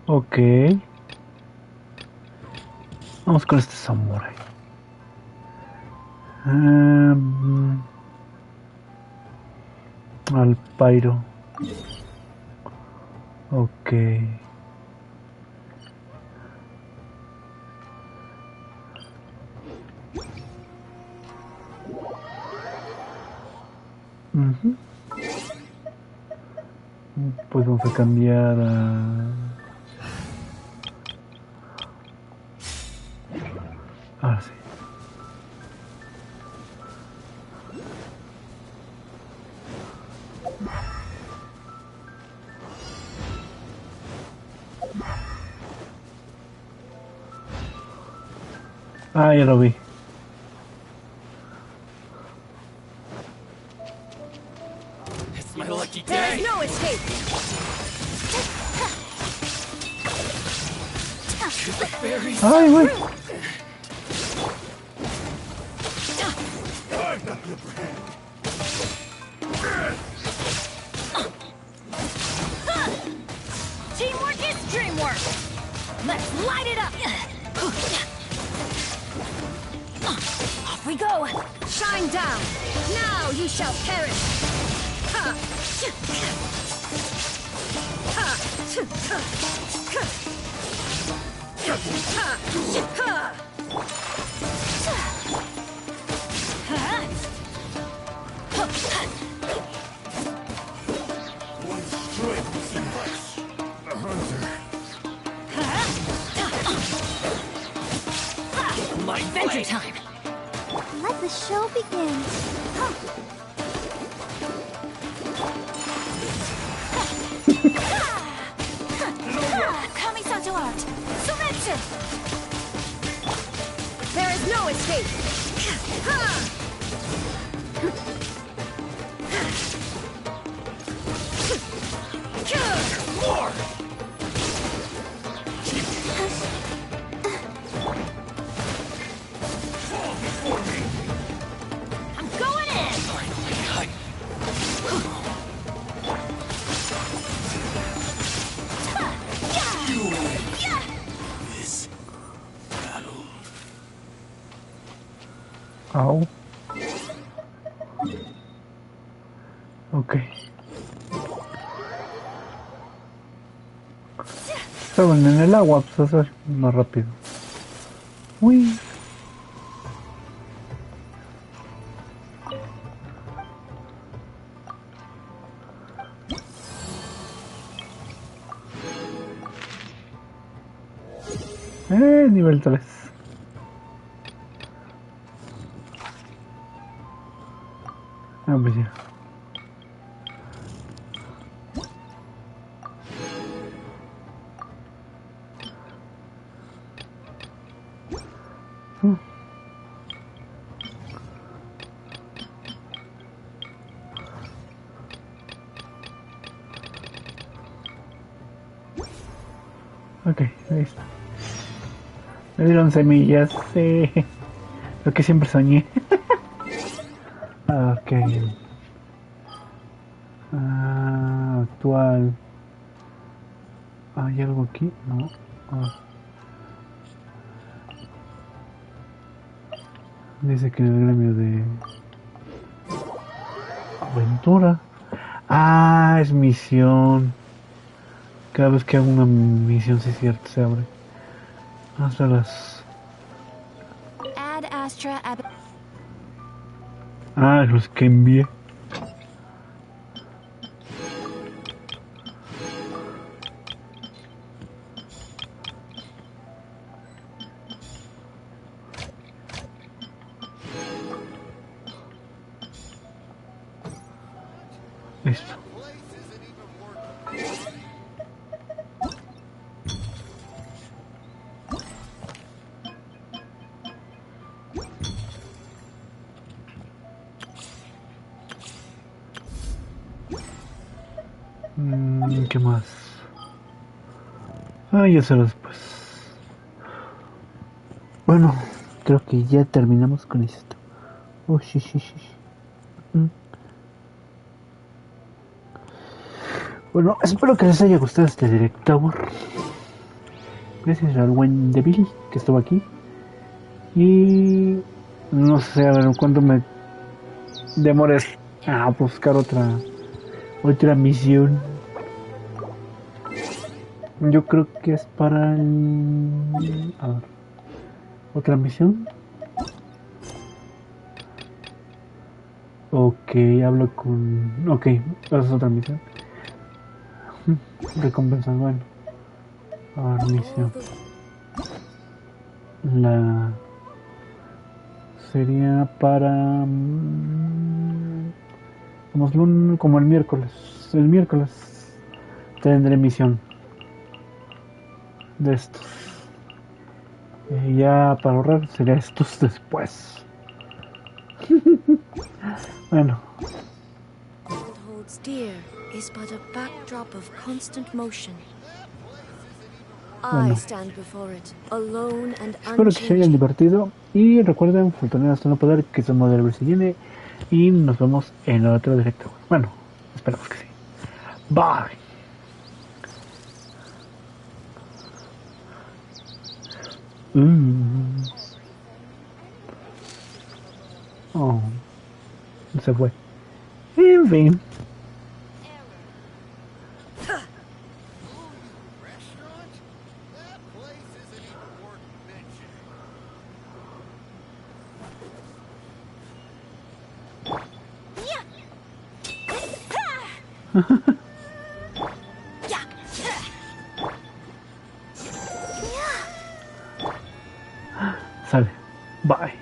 Ok. Vamos con este samurai. Al Pyro. Ok. Pues vamos a cambiar a... Ahora sí. Ah, ya lo vi. It's my lucky day. No escape. Ay, güey. Teamwork is dreamwork. Let's light it up. Off we go. Shine down. Now you shall perish. Ha. Ha. Adventure time. Let the show begin. Kamisato art. Sumetsu. There is no escape. More. I'm going in. This battle. Au. Ok. Estaban en el agua, pues eso es más rápido. Uy. Nivel 3. Ah, pues ya. Ok, listo. Me dieron semillas, sí. Lo que siempre soñé. Ok. Actual. ¿Hay algo aquí? No. Dice que en el gremio de... aventura. Ah, es misión. Cada vez que hago una misión, sí es cierto, se abre. Hasta las... Add Astra ab... Ah, los que envié. Listo. ¿Qué más? Ah, ya sé después. Bueno, creo que ya terminamos con esto. Oh, sí. Bueno, espero que les haya gustado este director. Gracias al buen Devil que estuvo aquí. Y no sé, a ver cuánto me demores a buscar otra misión. Yo creo que es para el... A ver. ¿Otra misión? Ok, hablo con... Ok, esa es otra misión. Recompensa, bueno. A ver, misión. La... Sería para... como el miércoles. El miércoles tendré misión de estos. Ya para ahorrar sería estos después. Bueno. Holds dear is but a backdrop of constant motion. I Bueno. stand before it, alone and Espero que se hayan divertido. Y recuerden, Fultonero hasta no poder, que su modelo se viene. Y nos vemos en otro directo. Bueno, esperamos que sí. Bye. Oh, se fue. En fin. Sale. Bye.